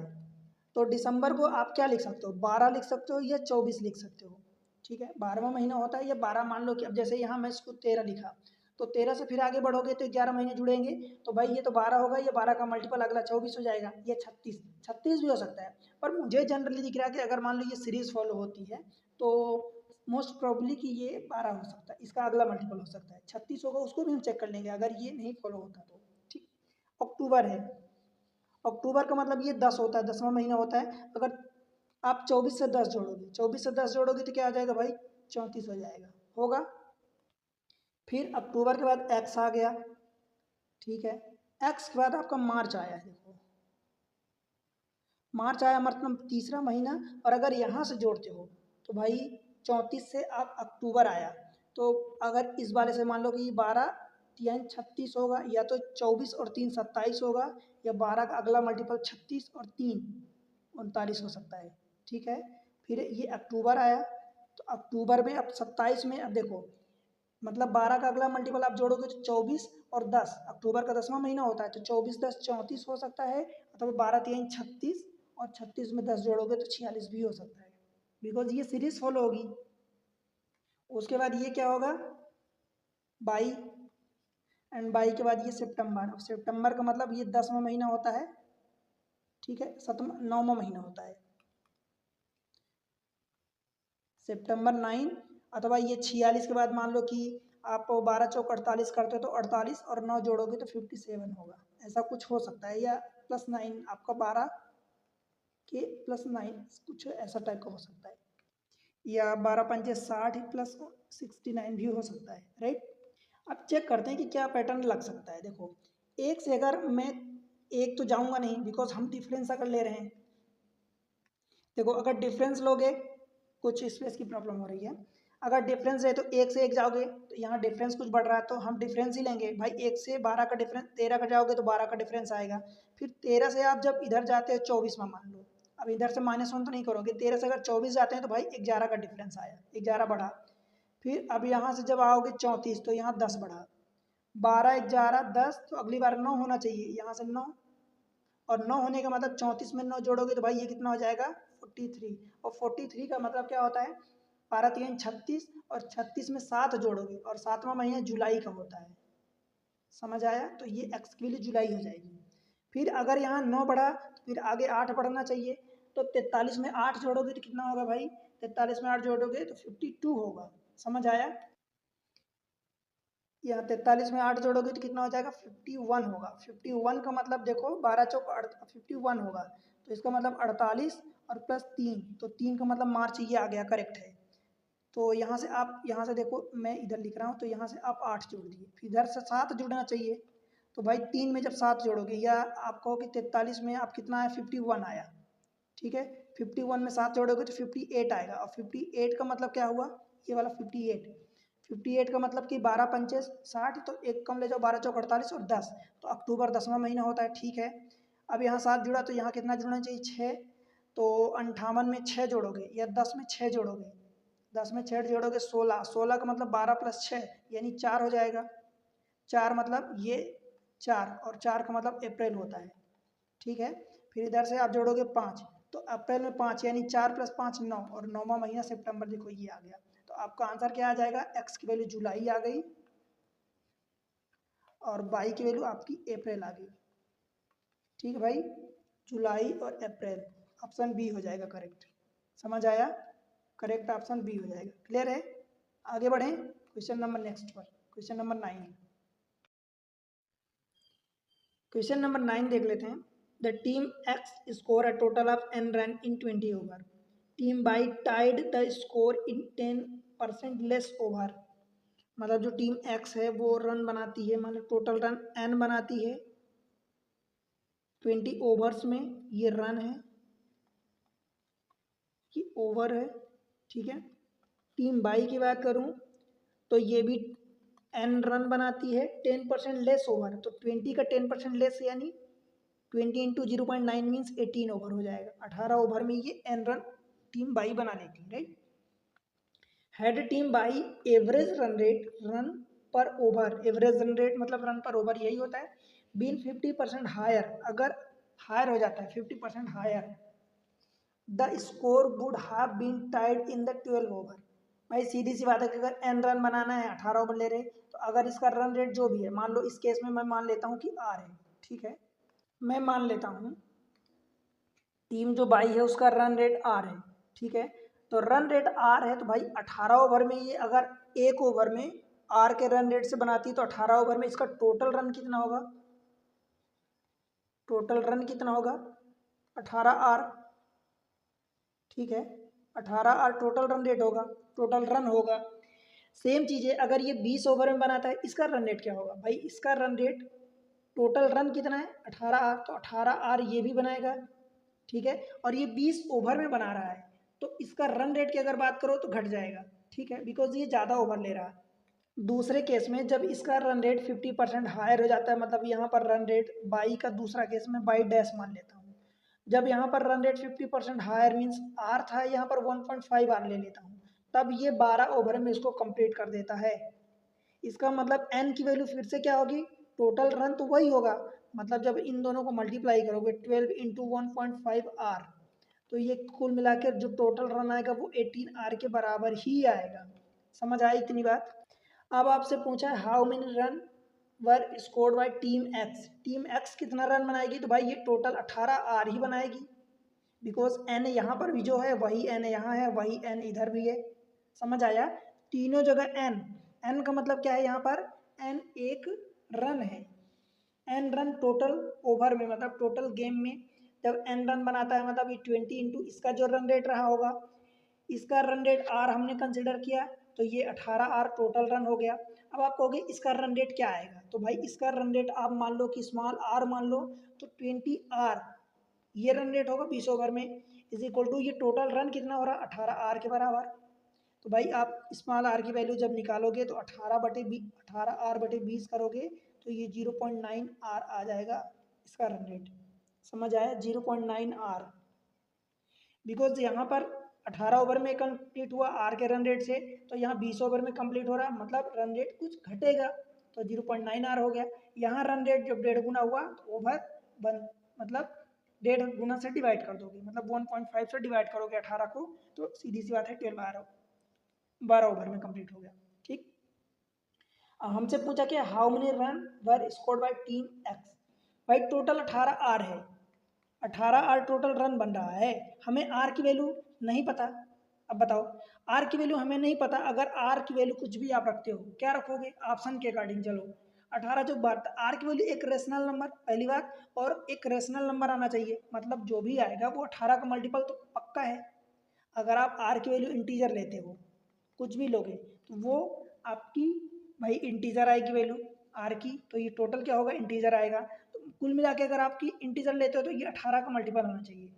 तो दिसंबर को आप क्या लिख सकते हो, 12 लिख सकते हो या 24 लिख सकते हो। ठीक है, 12वां महीना होता है, या 12 मान लो कि अब जैसे यहाँ मैं इसको 13 लिखा, तो 13 से फिर आगे बढ़ोगे तो 11 महीने जुड़ेंगे, तो भाई ये तो 12 होगा, ये 12 का मल्टीपल अगला 24 हो जाएगा, ये 36 भी हो सकता है। पर मुझे जनरली दिख रहा है कि अगर मान लो ये सीरीज फॉलो होती है तो मोस्ट प्रॉब्ली कि ये 12 हो सकता है, इसका अगला मल्टीपल हो सकता है 36 होगा, उसको भी हम चेक कर लेंगे अगर ये नहीं फॉलो होता तो। ठीक, अक्टूबर है, अक्टूबर का मतलब ये 10 होता है, 10वां महीना होता है। अगर आप 24 से 10 जोड़ोगे, 24 से 10 जोड़ोगे तो क्या आ जाएगा भाई, 34 हो जाएगा, होगा। फिर अक्टूबर के बाद एक्स आ गया। ठीक है, एक्स के बाद आपका मार्च आया है। देखो मार्च आया मतलब तीसरा महीना, और अगर यहाँ से जोड़ते हो तो भाई 34 से आप अक्टूबर आया, तो अगर इस वाले से मान लो कि 12 3 36 होगा, या तो 24 और 3 27 होगा, या 12 का अगला मल्टीपल 36 और 3 39 हो सकता है। ठीक है, फिर ये अक्टूबर आया, तो अक्टूबर में अब 27 में, अब देखो मतलब 12 का अगला मल्टीपल आप जोड़ोगे तो 24 और 10, अक्टूबर का 10वां महीना होता है, तो 24 10 34 हो सकता है, अथवा 12 3 36, और 36 में 10 जोड़ोगे तो 46 भी हो सकता है, बिकॉज ये सीरीज फॉलो होगी। उसके बाद ये क्या होगा, बाई, एंड बाई के बाद ये सितंबर। अब सितंबर का मतलब ये 10वां महीना होता है। ठीक है, 9वां महीना होता है, सितंबर 9, अथवा ये 46 के बाद मान लो कि आप 12 चौक 48 करते हो तो 48 और 9 जोड़ोगे तो 57 होगा, ऐसा कुछ हो सकता है, या +9 आपका 12 के +9 कुछ ऐसा टाइप का हो सकता है, या 12 पंजे 60 प्लस 69 भी हो सकता है, राइट। अब चेक करते हैं कि क्या पैटर्न लग सकता है। देखो एक से अगर मैं एक तो जाऊंगा नहीं, बिकॉज हम डिफरेंस अगर ले रहे हैं, देखो अगर डिफरेंस लोगे, कुछ स्पेस की प्रॉब्लम हो रही है, अगर डिफरेंस है तो एक से एक जाओगे तो यहाँ डिफरेंस कुछ बढ़ रहा है, तो हम डिफरेंस ही लेंगे भाई। 1 से 12 का डिफरेंस, 13 का जाओगे तो 12 का डिफरेंस आएगा, फिर 13 से आप जब इधर जाते हो 24 में मान लो, अब इधर से -1 तो नहीं करोगे, 13 से अगर 24 जाते हैं तो भाई 11 का डिफरेंस आया, 11 बढ़ा। फिर अब यहाँ से जब आओगे 34 तो यहाँ 10 बढ़ा, 12 11 10, तो अगली बार 9 होना चाहिए, यहाँ से 9, और 9 होने का मतलब 34 में 9 जोड़ोगे तो भाई ये कितना हो जाएगा 43, और 43 का मतलब क्या होता है, 12 3 36, और 36 में 7 जोड़ोगे, और 7वां महीना जुलाई का होता है। समझ आया? तो ये एक्स के लिए जुलाई हो जाएगी। फिर अगर यहाँ 9 बढ़ा तो फिर आगे 8 बढ़ना चाहिए, तो 43 में 8 जोड़ोगे तो कितना होगा भाई, 43 में 8 जोड़ोगे तो 52 होगा। समझ आया? यहाँ 43 में 8 जोड़ोगे तो कितना हो जाएगा 51 होगा। 51 का मतलब देखो 12 चौक 51 होगा, तो इसका मतलब 48 और +3, तो 3 का मतलब मार्च, ये आ गया, करेक्ट है। तो यहाँ से आप, यहाँ से देखो मैं इधर लिख रहा हूँ, तो यहाँ से आप 8 जोड़ दिए, फिर इधर से 7 जुड़ना चाहिए, तो भाई 3 में जब 7 जोड़ोगे, या आप कहो कि 43 में आप कितना आया, 51 आया, ठीक है। 51 में 7 जोड़ोगे तो 58 आएगा, और 58 का मतलब क्या हुआ, ये वाला 58 का मतलब कि 12 पंचे 60, तो एक कम ले जाओ, 12 चौक 48 और 10, तो अक्टूबर 10वां महीना होता है, ठीक है। अब यहाँ 7 जुड़ा तो यहाँ कितना जुड़ना चाहिए, 6, तो 58 में 6 जोड़ोगे, या 10 में 6 जोड़ोगे, 10 में 6 जोड़ोगे 16, 16 का मतलब 12 + 6 यानी 4 हो जाएगा, 4 मतलब ये 4, और 4 का मतलब अप्रैल होता है, ठीक है। फिर इधर से आप जोड़ोगे 5, तो अप्रैल में 5 यानी 4 + 5 9, और 9वां महीना सितंबर, देखो ये आ गया। तो आपका आंसर क्या आ जाएगा, एक्स की वैल्यू जुलाई आ गई और वाई की वैल्यू आपकी अप्रैल आ गई, ठीक है भाई। जुलाई और अप्रैल, ऑप्शन बी हो जाएगा करेक्ट। समझ आया, करेक्ट ऑप्शन बी हो जाएगा। क्लियर है, आगे बढ़ें क्वेश्चन नंबर नेक्स्ट पर, क्वेश्चन नंबर 9। क्वेश्चन नंबर 9 देख लेते हैं। The team x score a total of n run in 20 over, team by tied the score in 10% less over. मतलब जो टीम एक्स है वो रन बनाती है, मतलब टोटल रन n बनाती है 20 ओवर्स में, ये रन है, ये ओवर है, ठीक है। टीम बाई की बात करूं तो ये भी n रन बनाती है 10% लेस ओवर, तो 20 का 10% लेस यानी 20 इंटू 0.9 मीन्स 18 ओवर हो जाएगा। 18 ओवर में ये n रन टीम बाई बना लेती है, right. Head team by average run rate, run पर ओवर, एवरेज रन रेट मतलब रन पर ओवर यही होता है, बीन 50% हायर, अगर हायर हो जाता है 50% higher, the score would have been tied in the 12 over. भाई सीधी सी बात है कि अगर n रन बनाना है, 18 ओवर ले रहे, तो अगर इसका रन रेट जो भी है, मान लो इस केस में मैं मान लेता हूँ कि r है, ठीक है। मैं मान लेता हूँ टीम जो बाई है उसका रन रेट r है, ठीक है। तो रन रेट r है, तो भाई 18 ओवर में ये अगर एक ओवर में r के रन रेट से बनाती है, तो 18 ओवर में इसका टोटल रन कितना होगा, टोटल रन कितना होगा 18r, ठीक है। 18r टोटल रन रेट होगा, टोटल रन होगा। सेम चीज़ है, अगर ये 20 ओवर में बनाता है, इसका रन रेट क्या होगा, भाई इसका रन रेट टोटल रन कितना है 18r, तो 18r ये भी बनाएगा, ठीक है। और ये 20 ओवर में बना रहा है, तो इसका रन रेट की अगर बात करो तो घट जाएगा, ठीक है, बिकॉज ये ज़्यादा ओवर ले रहा है। दूसरे केस में जब इसका रन रेट 50% हायर हो जाता है, मतलब यहाँ पर रन रेट बाई का दूसरा केस में बाई डैश मान लेता हूँ, जब यहाँ पर run rate 50% higher means r था, यहाँ पर 1.5 आर ले लेता हूँ, तब ये 12 ओवर में इसको कंप्लीट कर देता है। इसका मतलब एन की वैल्यू फिर से क्या होगी, टोटल रन तो वही होगा, मतलब जब इन दोनों को मल्टीप्लाई करोगे 12 इंटू 1.5 आर, तो ये कुल मिलाकर जो टोटल रन आएगा वो 18 आर के बराबर ही आएगा। समझ आई इतनी बात। अब आपसे पूछा है how many run were scored by team x, team x कितना रन बनाएगी, तो भाई ये टोटल 18 आर ही बनाएगी, बिकॉज एन यहाँ पर भी जो है वही एन यहाँ है, वही एन इधर भी है। समझ आया, तीनों जगह एन, एन का मतलब क्या है, यहाँ पर एन एक रन है, एन रन टोटल ओवर में, मतलब टोटल गेम में जब एन रन बनाता है, मतलब ये 20 इंटू इसका जो रन रेट रहा होगा, इसका रन रेट आर हमने कंसिडर किया, तो ये 18 आर टोटल रन हो गया। अब आप कहोगे इसका रन रेट क्या आएगा, तो भाई इसका रन रेट आप मान लो कि स्मॉल आर मान लो, तो 20 आर ये रन रेट होगा 20 ओवर में, इज इक्वल टू ये टोटल रन कितना हो रहा 18 आर के बराबर। तो भाई आप स्मॉल आर की वैल्यू जब निकालोगे तो 18 आर/20 करोगे, तो ये 0.9 आर आ जाएगा इसका रन रेट। समझ आया, 0.9 आर, बिकॉज यहाँ पर 18 ओवर में कंप्लीट हुआ आर के रन रेट से, तो यहाँ 20 ओवर में कंप्लीट हो रहा, मतलब रन रेट कुछ घटेगा, तो 0.9 आर हो गया। यहाँ रन रेट जब 1.5 गुना हुआ तो ओवर वन, मतलब 1.5 गुना से डिवाइड कर दोगे, मतलब 1.5 से डिवाइड करोगे 18 को, तो सीधी सी बात है 12 ओवर में कंप्लीट हो गया, ठीक। हमसे पूछा कि how many run were scored by team x, भाई टोटल 18 आर है, 18 आर टोटल रन बन रहा है, हमें आर की वैल्यू नहीं पता। अब बताओ आर की वैल्यू हमें नहीं पता, अगर आर की वैल्यू कुछ भी आप रखते हो, क्या रखोगे ऑप्शन के अकॉर्डिंग, चलो 18 जो बात, आर की वैल्यू एक रेशनल नंबर पहली बात, और एक रेशनल नंबर आना चाहिए, मतलब जो भी आएगा वो 18 का मल्टीपल तो पक्का है। अगर आप आर की वैल्यू इंटीजर लेते हो, कुछ भी लोगे, तो वो आपकी भाई इंटीजर आएगी वैल्यू, आर की, तो ये टोटल क्या होगा, इंटीजर आएगा। तो कुल मिला के अगर आपकी इंटीजर लेते हो तो ये 18 का मल्टीपल होना चाहिए।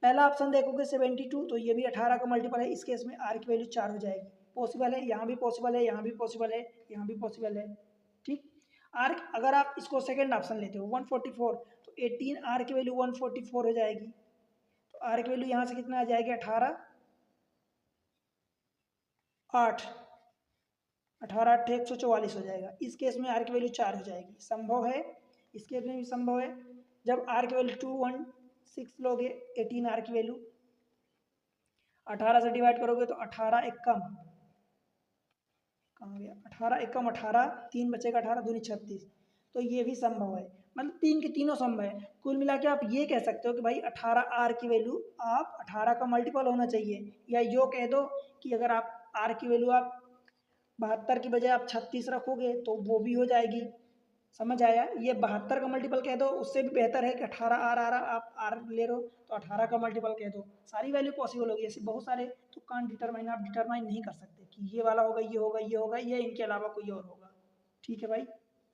पहला ऑप्शन देखोगे 72, तो ये भी 18 का मल्टीपल है। इस केस में आर की वैल्यू 4 हो जाएगी। पॉसिबल है, यहाँ भी पॉसिबल है, यहाँ भी पॉसिबल है, यहाँ भी पॉसिबल है। ठीक, आर अगर आप इसको सेकेंड ऑप्शन लेते हो 144, तो 18 आर की वैल्यू 144 हो जाएगी। तो आर की वैल्यू यहाँ से कितना आ जाएगी, 18 8, 18 8 144 हो जाएगा। इस केस में आर की वैल्यू 4 हो जाएगी। संभव है, इस केस में भी संभव है। जब आर की वैल्यू 216 लोगे, 18 आर की वैल्यू 18 से डिवाइड करोगे तो 18 एकम कहाँ गया, 18 एकम 18, 3 बचेगा 18 दूनी 36। तो ये भी संभव है, मतलब तीन के तीनों संभव है। कुल मिला के आप ये कह सकते हो कि भाई 18 आर की वैल्यू आप 18 का मल्टीपल होना चाहिए, या यो कह दो कि अगर आप आर की वैल्यू आप 72 की बजाय आप 36 रखोगे तो वो भी हो जाएगी। समझ आया, ये 72 का मल्टीपल कह दो, उससे भी बेहतर है कि 18 आर आ रहा, आप आर ले रहे हो तो 18 का मल्टीपल कह दो, सारी वैल्यू पॉसिबल होगी। ऐसे बहुत सारे तो कांट डिटरमाइन, आप डिटरमाइन नहीं कर सकते कि ये वाला होगा, ये होगा, ये होगा, या इनके अलावा कोई और होगा। ठीक है भाई,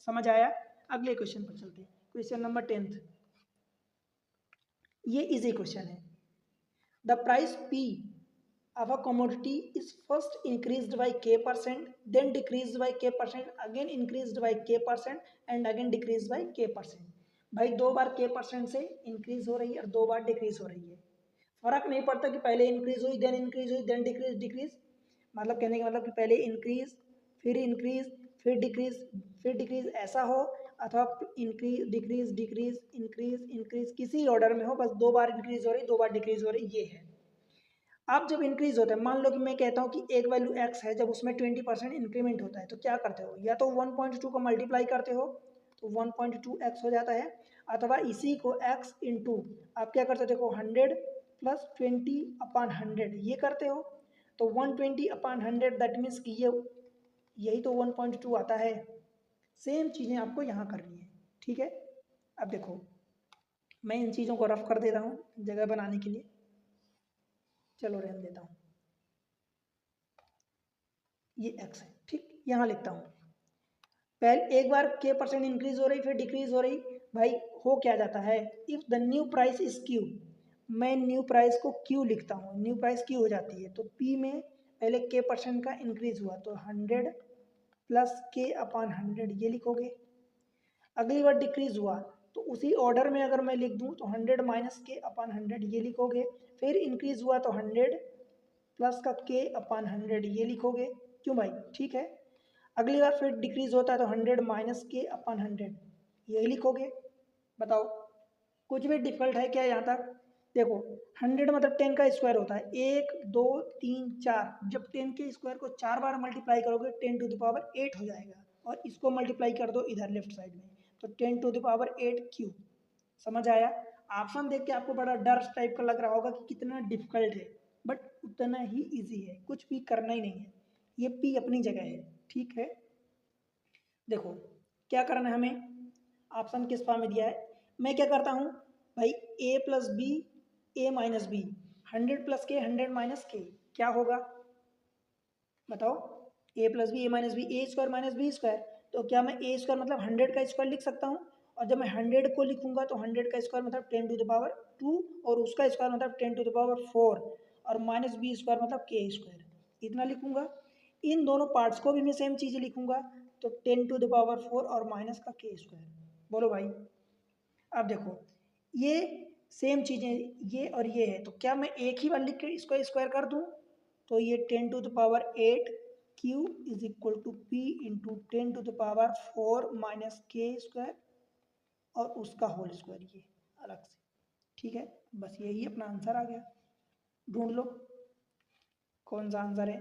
समझ आया। अगले क्वेश्चन पर चलते हैं, क्वेश्चन नंबर 10th। ये इजी क्वेश्चन है। The price P of a commodity is first increased by k percent, then decreased by k percent, again increased by k percent and again decreased by k percent। भाई दो बार k percent से increase हो रही है और दो बार decrease हो रही है। फर्क नहीं पड़ता कि पहले इंक्रीज हुई देन डिक्रीज डिक्रीज, मतलब कहने का मतलब कि पहले इंक्रीज फिर डिक्रीज फिर डिक्रीज ऐसा हो, अथवा increase decrease decrease increase increase किसी ऑर्डर में हो, बस दो बार इंक्रीज हो रही, दो बार डिक्रीज हो रही, ये है। आप जब इंक्रीज होता है, मान लो कि मैं कहता हूँ कि एक वैल्यू x है, जब उसमें 20% इंक्रीमेंट होता है तो क्या करते हो, या तो 1.2 को मल्टीप्लाई करते हो तो 1.2x हो जाता है, अथवा इसी को x इंटू आप क्या करते हो, देखो 100 प्लस 20/100 ये करते हो, तो 120/100 दैट मीन्स कि ये यही तो 1.2 आता है। सेम चीज़ें आपको यहाँ करनी है। ठीक है, अब देखो मैं इन चीज़ों को रफ कर दे रहा हूँ जगह बनाने के लिए, चलो रहने देता हूँ। ये x है, ठीक, यहाँ लिखता हूँ। पहले एक बार k परसेंट इंक्रीज हो रही फिर डिक्रीज हो रही, भाई हो क्या जाता है, if the new price is q, मैं न्यू प्राइस को q लिखता हूँ, न्यू प्राइस q हो जाती है, तो p में पहले k परसेंट का इंक्रीज हुआ तो 100 प्लस k/100 ये लिखोगे। अगली बार डिक्रीज हुआ तो उसी ऑर्डर में अगर मैं लिख दूँ तो 100 माइनस k/100 ये लिखोगे। फिर इंक्रीज हुआ तो 100 प्लस का k/100 ये लिखोगे। क्यों भाई, ठीक है। अगली बार फिर डिक्रीज होता है तो 100 माइनस k/100 यही लिखोगे। बताओ कुछ भी डिफिकल्ट है क्या यहाँ तक। देखो 100 मतलब 10 का स्क्वायर होता है, 1 2 3 4, जब 10 के स्क्वायर को 4 बार मल्टीप्लाई करोगे 10⁸ हो जाएगा, और इसको मल्टीप्लाई कर दो इधर लेफ्ट साइड में तो 10⁸ क्यूब। समझ आया। ऑप्शन देख के आपको बड़ा डर टाइप का लग रहा होगा कि कितना डिफिकल्ट है, बट उतना ही इजी है, कुछ भी करना ही नहीं है, ये पी अपनी जगह है। ठीक है, देखो क्या करना है हमें, ऑप्शन किस फॉर्म में दिया है, मैं क्या करता हूँ भाई, ए प्लस बी ए माइनस बी, 100 प्लस के 100 माइनस के क्या होगा बताओ, ए प्लस बी ए माइनस बी, ए स्क्वायर माइनस बी स्क्वायर, तो क्या मैं ए स्क्वायर मतलब 100 का स्क्वायर लिख सकता हूँ, और जब मैं 100 को लिखूंगा तो 100 का स्क्वायर मतलब 10⁻2 और उसका स्क्वायर मतलब 10⁻4 और माइनस बी स्क्वायर मतलब के स्क्वायर, इतना लिखूंगा। इन दोनों पार्ट्स को भी मैं सेम चीज़ लिखूंगा, तो 10⁻4 और माइनस का के स्क्वायर। बोलो भाई, अब देखो ये सेम चीज़ें ये और ये है, तो क्या मैं एक ही बार लिख के इसको स्क्वायर कर दूं, तो ये 10⁸ q is equal to p into 10⁻4 minus के स्क्वायर और उसका होल स्क्वायर ये अलग से। ठीक है, बस यही अपना आंसर आ गया। ढूंढ लो कौन सा आंसर है,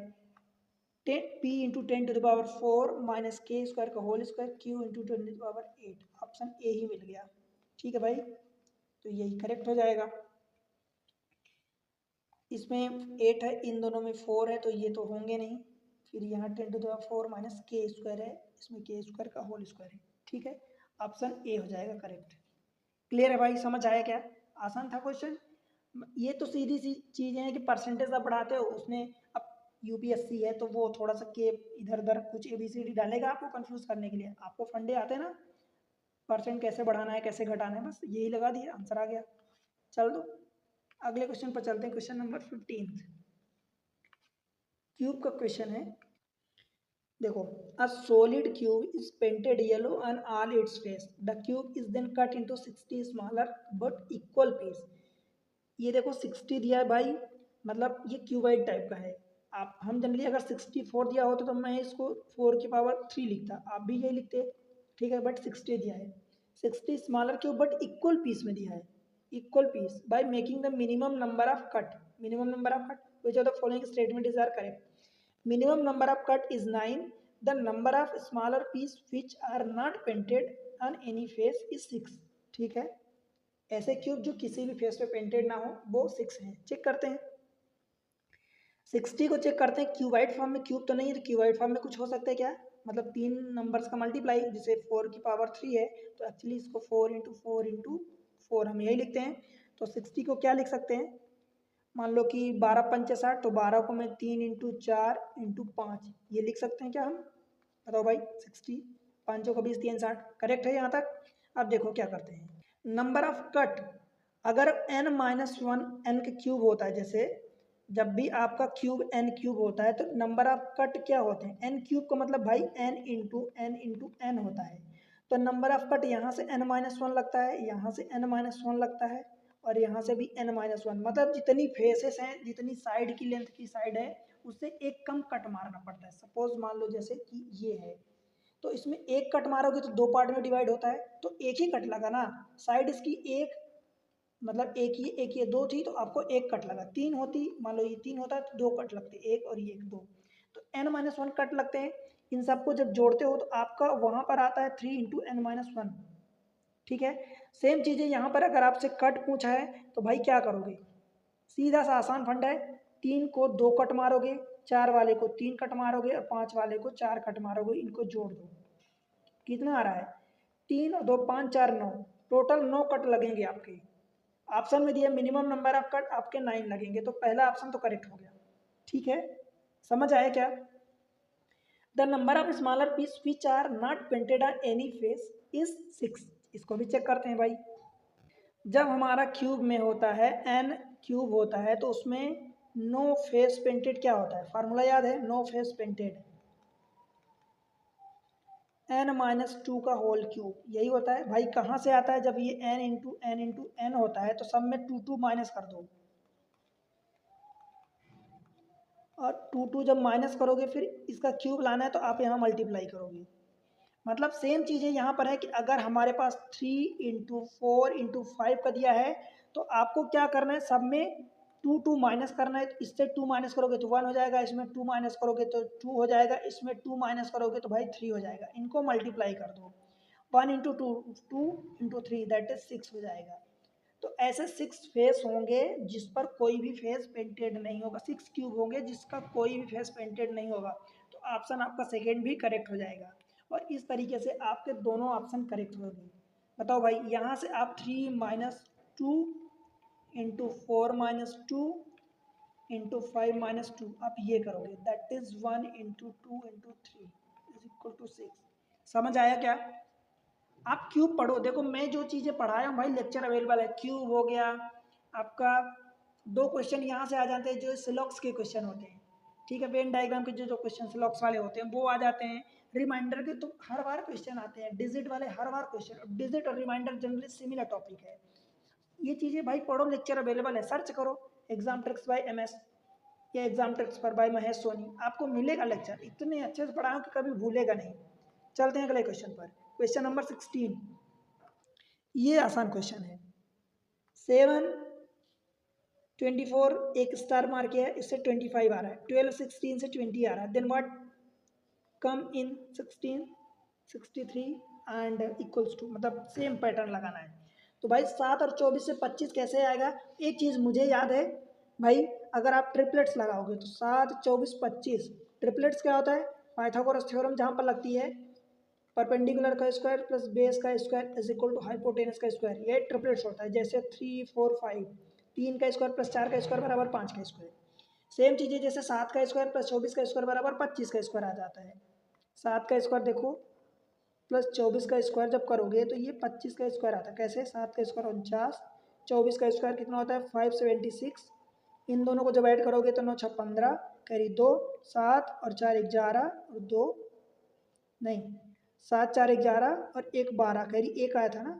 पी इंटू 10⁻4 माइनस के स्क्वायर का whole square Q into 10⁸, option A ही मिल गया। ठीक है भाई, तो यही करेक्ट हो जाएगा। इसमें 8 है, इन दोनों में 4 है, तो ये तो होंगे नहीं। फिर यहाँ 10⁻4 माइनस के स्क्वायर है, इसमें के स्क्वायर का होल स्क्वायर है। ठीक है, ऑप्शन ए हो जाएगा करेक्ट। क्लियर है भाई, समझ आया क्या, आसान था क्वेश्चन। ये तो सीधी सी चीज़ें हैं कि परसेंटेज आप बढ़ाते हो उसमें, अब यूपीएससी है तो वो थोड़ा सा के इधर उधर कुछ ABCD डालेगा आपको कंफ्यूज करने के लिए। आपको फंडे आते हैं ना, परसेंट कैसे बढ़ाना है कैसे घटाना है, बस यही लगा दिया, आंसर आ गया। चल दो अगले क्वेश्चन पर चलते हैं। क्वेश्चन नंबर 15 क्यूब का क्वेश्चन है। देखो, a solid cube is painted yellow on all its face, the cube is then cut into 60 smaller but equal piece. ये देखो 60 दिया है भाई, मतलब ये क्यूबाइड टाइप का है। आप हम जनरली अगर 64 दिया होता तो मैं इसको 4 की पावर 3 लिखता, आप भी यही लिखते, ठीक है, बट 60 दिया है। 60 smaller cube but equal piece में दिया है, equal piece by making the minimum number of cut, minimum number of cut which of the following statement is are correct. Minimum number of cut is 9. The number of smaller piece which are not painted on any face is 6. ठीक है, ऐसे cube जो किसी भी face पे painted ना हो वो 6 हैं। चेक करते हैं 60 को, चेक करते हैं क्यूबाइड फॉर्म में। क्यूब तो नहीं है तो क्यूबाइड फॉर्म में कुछ हो सकता है क्या, मतलब 3 नंबर्स का मल्टीप्लाई, जैसे 4 की पावर 3 है तो एक्चुअली इसको 4 इंटू 4 इंटू 4 हम यही लिखते हैं। तो 60 को क्या लिख सकते हैं, मान लो कि 12 पंचे 60, तो 12 को मैं 3 इंटू 4 इंटू 5 ये लिख सकते हैं क्या हम, बताओ भाई। 60 पाँचों को 20 3 60, करेक्ट है यहाँ तक। अब देखो क्या करते हैं, नंबर ऑफ कट, अगर n-1 n का क्यूब होता है, जैसे जब भी आपका क्यूब n क्यूब होता है तो नंबर ऑफ कट क्या होते हैं, n क्यूब का मतलब भाई n इंटू n होता है। तो नंबर ऑफ कट यहाँ से n-1 लगता है, यहाँ से n-1 लगता है, और यहाँ से भी n-1, मतलब जितनी फेसेस हैं, जितनी साइड की लेंथ की साइड है उससे एक कम कट मारना पड़ता है। सपोज मान लो जैसे कि ये है, तो इसमें एक कट मारोगे तो 2 पार्ट में डिवाइड होता है, तो एक ही कट लगा ना, साइड इसकी एक, मतलब एक ये 2 थी तो आपको एक कट लगा, 3 होती, मान लो ये 3 होता है तो 2 कट लगते, एक और ये 2, तो n-1 कट लगते हैं। इन सबको जब जोड़ते हो तो आपका वहाँ पर आता है 3 इंटू n-1, ठीक है। सेम चीज़ें यहाँ पर अगर आपसे कट पूछा है तो भाई क्या करोगे, सीधा सा आसान फंड है, 3 को 2 कट मारोगे, 4 वाले को 3 कट मारोगे और 5 वाले को 4 कट मारोगे, इनको जोड़ दो, कितना आ रहा है, 3 और 2 5 4 9, टोटल 9 कट लगेंगे आपके। ऑप्शन में दिया मिनिमम नंबर ऑफ कट आपके 9 लगेंगे, तो पहला ऑप्शन तो करेक्ट हो गया, ठीक है। समझ आया क्या। The number of smaller piece which are not painted on any face is 6। इसको भी चेक करते हैं भाई। जब हमारा क्यूब में होता है n क्यूब होता है तो उसमें नो फेस पेंटेड क्या होता है, फार्मूला याद है, नो फेस पेंटेड n-2 का होल क्यूब, यही होता है भाई। कहाँ से आता है, जब ये n होता है तो सब में 2 माइनस कर दो, और 2 जब माइनस करोगे फिर इसका क्यूब लाना है तो आप यहाँ मल्टीप्लाई करोगे। मतलब सेम चीज़ें यहाँ पर है कि अगर हमारे पास 3 इंटू 4 इंटू 5 का दिया है तो आपको क्या करना है, सब में 2 माइनस करना है। तो इससे 2 माइनस करोगे तो 1 हो जाएगा, इसमें 2 माइनस करोगे तो 2 हो जाएगा, इसमें 2 माइनस करोगे तो भाई 3 हो जाएगा। इनको मल्टीप्लाई कर दो, 1 इंटू 2 इंटू 3 दैट इज 6 हो जाएगा। तो ऐसे 6 फेस होंगे जिस पर कोई भी फेस पेंटेड नहीं होगा, 6 क्यूब होंगे जिसका कोई भी फेस पेंटेड नहीं होगा, तो ऑप्शन आपका सेकेंड भी करेक्ट हो जाएगा। और इस तरीके से आपके दोनों ऑप्शन करेक्ट हो गए। बताओ भाई, यहाँ से आप 3 minus 2 into 4 minus 2 into 5 minus 2 आप ये करोगे, that is 1 into 2 into 3 is equal to 6। समझ आया क्या। आप क्यूब पढ़ो, देखो मैं जो चीज़ें पढ़ाया हूँ भाई लेक्चर अवेलेबल है। क्यूब हो गया आपका, 2 क्वेश्चन यहाँ से आ जाते हैं जो सिलॉक्स के क्वेश्चन होते हैं, ठीक है। वेन डायग्राम के जो क्वेश्चन सिलॉक्स वाले होते हैं वो आ जाते हैं। रिमाइंडर के तो हर बार क्वेश्चन आते हैं, डिजिट वाले हर बार क्वेश्चन, डिजिट और रिमाइंडर जनरली सिमिलर टॉपिक है। ये चीज़ें भाई पढ़ो, लेक्चर अवेलेबल है, सर्च करो एग्जाम ट्रिक्स बाय MS या एग्जाम ट्रिक्स पर बाय महेश सोनी, आपको मिलेगा लेक्चर, इतने अच्छे से पढ़ाऊँ कि कभी भूलेगा नहीं। चलते हैं अगले क्वेश्चन पर, क्वेश्चन नंबर 16। ये आसान क्वेश्चन है। 7 24 एक स्टार मार के है, इससे 25 आ रहा है, 12 16 से 20 आ रहा है, then what come in 16 63 and equals to, मतलब सेम पैटर्न लगाना है। तो भाई 7 और 24 से 25 कैसे आएगा। एक चीज़ मुझे याद है भाई, अगर आप ट्रिपलेट्स लगाओगे तो 7 24 25, ट्रिपलेट्स क्या होता है, पाइथागोरस थ्योरम जहाँ पर लगती है, परपेंडिकुलर का स्क्वायर प्लस बेस का square is equal to hypotenuse का स्क्वायर, ये ट्रिपलेट्स होता है। जैसे 3 4 5, 3 का स्क्वायर प्लस 4 का स्क्वायर बराबर 5 का स्क्वायर। सेम चीज़ें जैसे 7 का स्क्वायर प्लस 24 का स्क्वायर बराबर 25 का स्क्वायर आ जाता है। 7 का स्क्वायर देखो प्लस 24 का स्क्वायर जब करोगे तो ये 25 का स्क्वायर आता है। कैसे? 7 का स्क्वायर 49, 24 का स्क्वायर कितना होता है 576। इन दोनों को जब ऐड करोगे तो 9 6 15, कैरी 2, 7 और 4 11 और 2 नहीं 7 4 11 और 1 12, कैरी 1 आया था ना,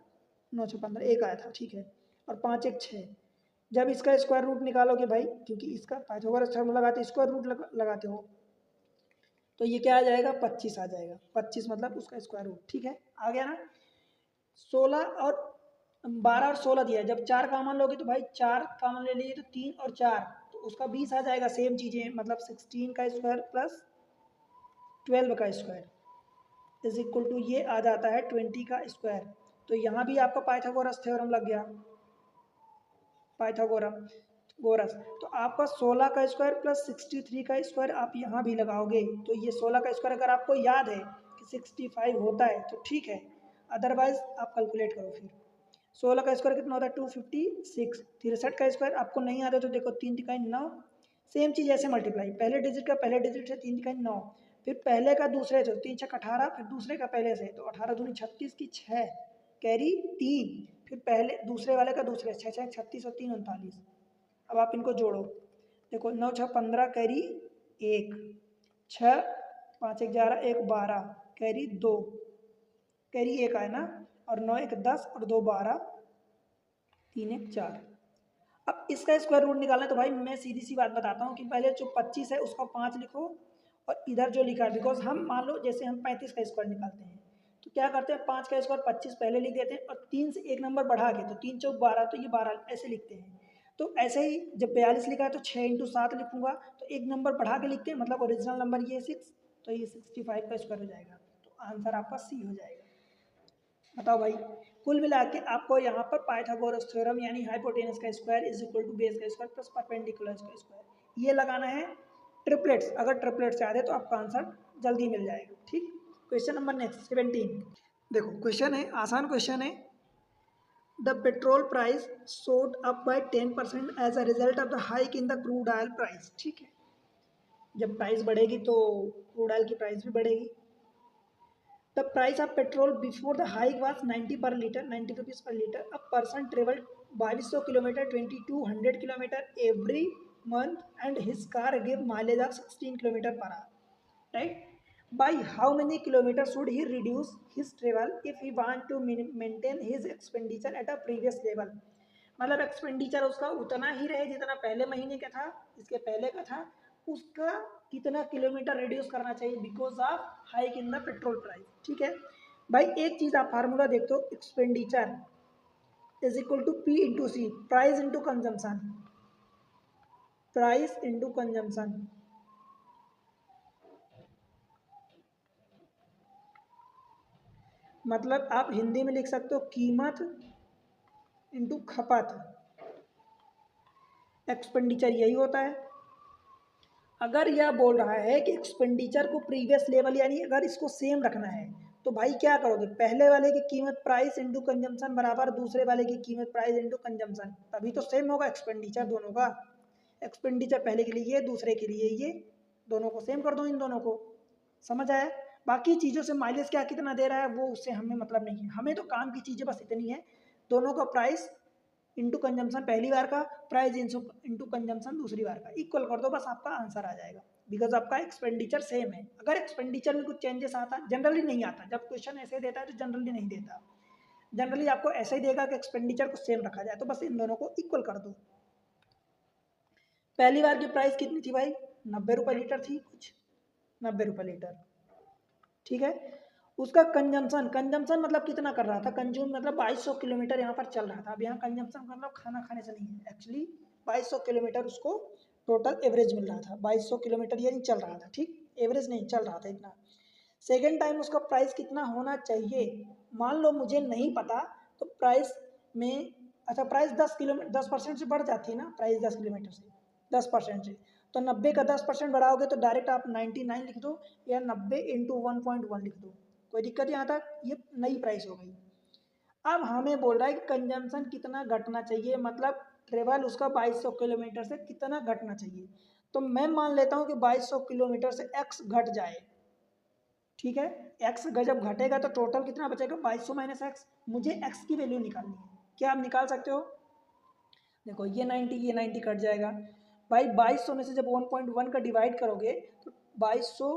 9 6 15 1 आया था, ठीक है। और 5 1 6। जब इसका स्क्वायर रूट निकालोगे भाई, क्योंकि इसका पाइथागोरस थ्योरम लगाते स्क्वायर रूट लगाते हो, तो ये क्या आ जाएगा 25 आ जाएगा। 25 मतलब उसका स्क्वायर रूट, ठीक है। आ गया ना। 16 और 12 और 16 दिया है। जब 4 कॉमन लोगे तो भाई 4 कॉमन ले लिए तो 3 और 4 तो उसका 20 आ जाएगा। सेम चीज़ें मतलब 16 का स्क्वायर प्लस 12 का स्क्वायर इज इक्वल टू ये आ जाता है 20 का स्क्वायर। तो यहाँ भी आपका पाइथागोरस थ्योरम लग गया। पाइथागोरस तो आपका 16 का स्क्वायर प्लस 63 का स्क्वायर आप यहाँ भी लगाओगे तो ये 16 का स्क्वायर अगर आपको याद है कि 65 होता है तो ठीक है, अदरवाइज आप कैलकुलेट करो। फिर 16 का स्क्वायर कितना होता है 256। 63 का स्क्वायर आपको नहीं आता तो देखो 3 तिकाई 9। सेम चीज़ ऐसे मल्टीप्लाई, पहले डिजिट का पहले डिजिट से 3 तिकाई 9, फिर पहले का दूसरे से 3 छक 18, फिर दूसरे का पहले से तो 18 दूनी 36 की 6, कैरी 3, फिर पहले दूसरे वाले का दूसरे 6 6 36 और 3 39। अब आप इनको जोड़ो, देखो 9 6 15 कैरी 1, 6 5 11 1 12 कैरी 2, कैरी 1 आए ना, और 9 1 10 और 2 12, 3 1 4। अब इसका स्क्वायर रूट निकालना है तो भाई मैं सीधी सी बात बताता हूँ कि पहले जो 25 है उसका 5 लिखो और इधर जो लिखा है, बिकॉज हम मान लो जैसे हम 35 का स्क्वायर निकालते हैं तो क्या करते हैं 5 का स्क्वायर 25 पहले लिख देते हैं और 3 से एक नंबर बढ़ा के तो 3 चौक 12 तो ये 12 ऐसे लिखते हैं। तो ऐसे ही जब 42 लिखा है तो 6 इंटू 7 लिखूंगा तो एक नंबर बढ़ा के लिखते हैं, मतलब ओरिजिनल नंबर ये 6 तो ये 65 का स्क्वायर हो जाएगा। तो आंसर आपका सी हो जाएगा। बताओ भाई, कुल मिला के आपको यहाँ पर पाइथागोरस थ्योरम यानी हाइपोटेनस का square is equal to base का स्क्वायर प्लस परपेंडिकुलर का स्क्वायर ये लगाना है। ट्रिपलेट्स, अगर ट्रिपलेट्स याद है तो आपका आंसर जल्दी मिल जाएगा। ठीक, क्वेश्चन नंबर नेक्स्ट 17। देखो क्वेश्चन है, आसान क्वेश्चन है। The petrol price shot up by 10% as a result of the hike in the crude oil price. ठीक है, जब प्राइस बढ़ेगी तो क्रूड ऑयल की प्राइस भी बढ़ेगी। The price of petrol before the hike was 90 per liter, 90 rupees per liter. A person traveled 2200 kilometer, 2200 kilometer every month, and his car gave mileage of 16 kilometer per hour. Right? By how many kilometers should he reduce his travel if he want to maintain his expenditure at a previous level? मतलब expenditure उसका उतना ही रहे जितना पहले महीने का था, इसके पहले का था, उसका कितना किलोमीटर रिड्यूस करना चाहिए because of hike in the petrol price. ठीक है भाई, एक चीज आप फार्मूला देख दो, expenditure is equal to p into c, price into consumption, price into consumption. मतलब आप हिंदी में लिख सकते हो कीमत इंटू खपत। एक्सपेंडिचर यही होता है। अगर यह बोल रहा है कि एक्सपेंडिचर को प्रीवियस लेवल यानी अगर इसको सेम रखना है तो भाई क्या करोगे, पहले वाले की कीमत प्राइस इंटू कंजम्पशन बराबर दूसरे वाले की कीमत प्राइस इंटू कंजम्पशन, तभी तो सेम होगा एक्सपेंडिचर दोनों का। एक्सपेंडिचर पहले के लिए ये, दूसरे के लिए ये, दोनों को सेम कर दो इन दोनों को। समझ आया? बाकी चीज़ों से माइलेज क्या कितना दे रहा है वो उससे हमें मतलब नहीं है, हमें तो काम की चीज़ें बस इतनी है, दोनों का प्राइस इंटू कंजम्पशन पहली बार का, प्राइस इंटू कंजम्पशन दूसरी बार का, इक्वल कर दो, बस आपका आंसर आ जाएगा। बिकॉज आपका एक्सपेंडिचर सेम है। अगर एक्सपेंडिचर में कुछ चेंजेस आता, जनरली नहीं आता, जब क्वेश्चन ऐसे देता है तो जनरली नहीं देता, जनरली आपको ऐसा ही देगा कि एक्सपेंडिचर को सेम रखा जाए, तो बस इन दोनों को इक्वल कर दो। पहली बार की प्राइस कितनी थी भाई, 90 रुपये लीटर थी कुछ, 90 रुपये लीटर। ठीक है, उसका कंजम्पशन, कंजम्पशन मतलब कितना कर रहा था, कंज्यूम मतलब 2200 किलोमीटर यहाँ पर चल रहा था। अब यहाँ कंजम्पशन मतलब खाना खाने से नहीं है, एक्चुअली 2200 किलोमीटर उसको टोटल एवरेज मिल रहा था, 2200 किलोमीटर यानी चल रहा था। ठीक, एवरेज नहीं चल रहा था इतना। सेकेंड टाइम उसका प्राइस कितना होना चाहिए, मान लो मुझे नहीं पता तो प्राइस में, अच्छा प्राइस 10% से बढ़ जाती है ना, प्राइस 10 किलोमीटर से 10% से, तो 90 का 10% बढ़ाओगे तो डायरेक्ट आप 99 लिख दो या 90 इंटू 1.1 लिख दो, कोई दिक्कत यहाँ तक, ये नई प्राइस हो गई। अब हमें बोल रहा है कि कंजम्पशन कितना घटना चाहिए, मतलब ट्रेवल उसका 2200 किलोमीटर से कितना घटना चाहिए। तो मैं मान लेता हूँ कि 2200 किलोमीटर से x घट जाए, ठीक है। x जब घटेगा तो टोटल कितना बचेगा, 2200 माइनस एक्स। मुझे x की वैल्यू निकालनी है, क्या आप निकाल सकते हो? देखो ये 90 कट जाएगा भाई, 2200 में से जब 1.1 का डिवाइड करोगे तो 2200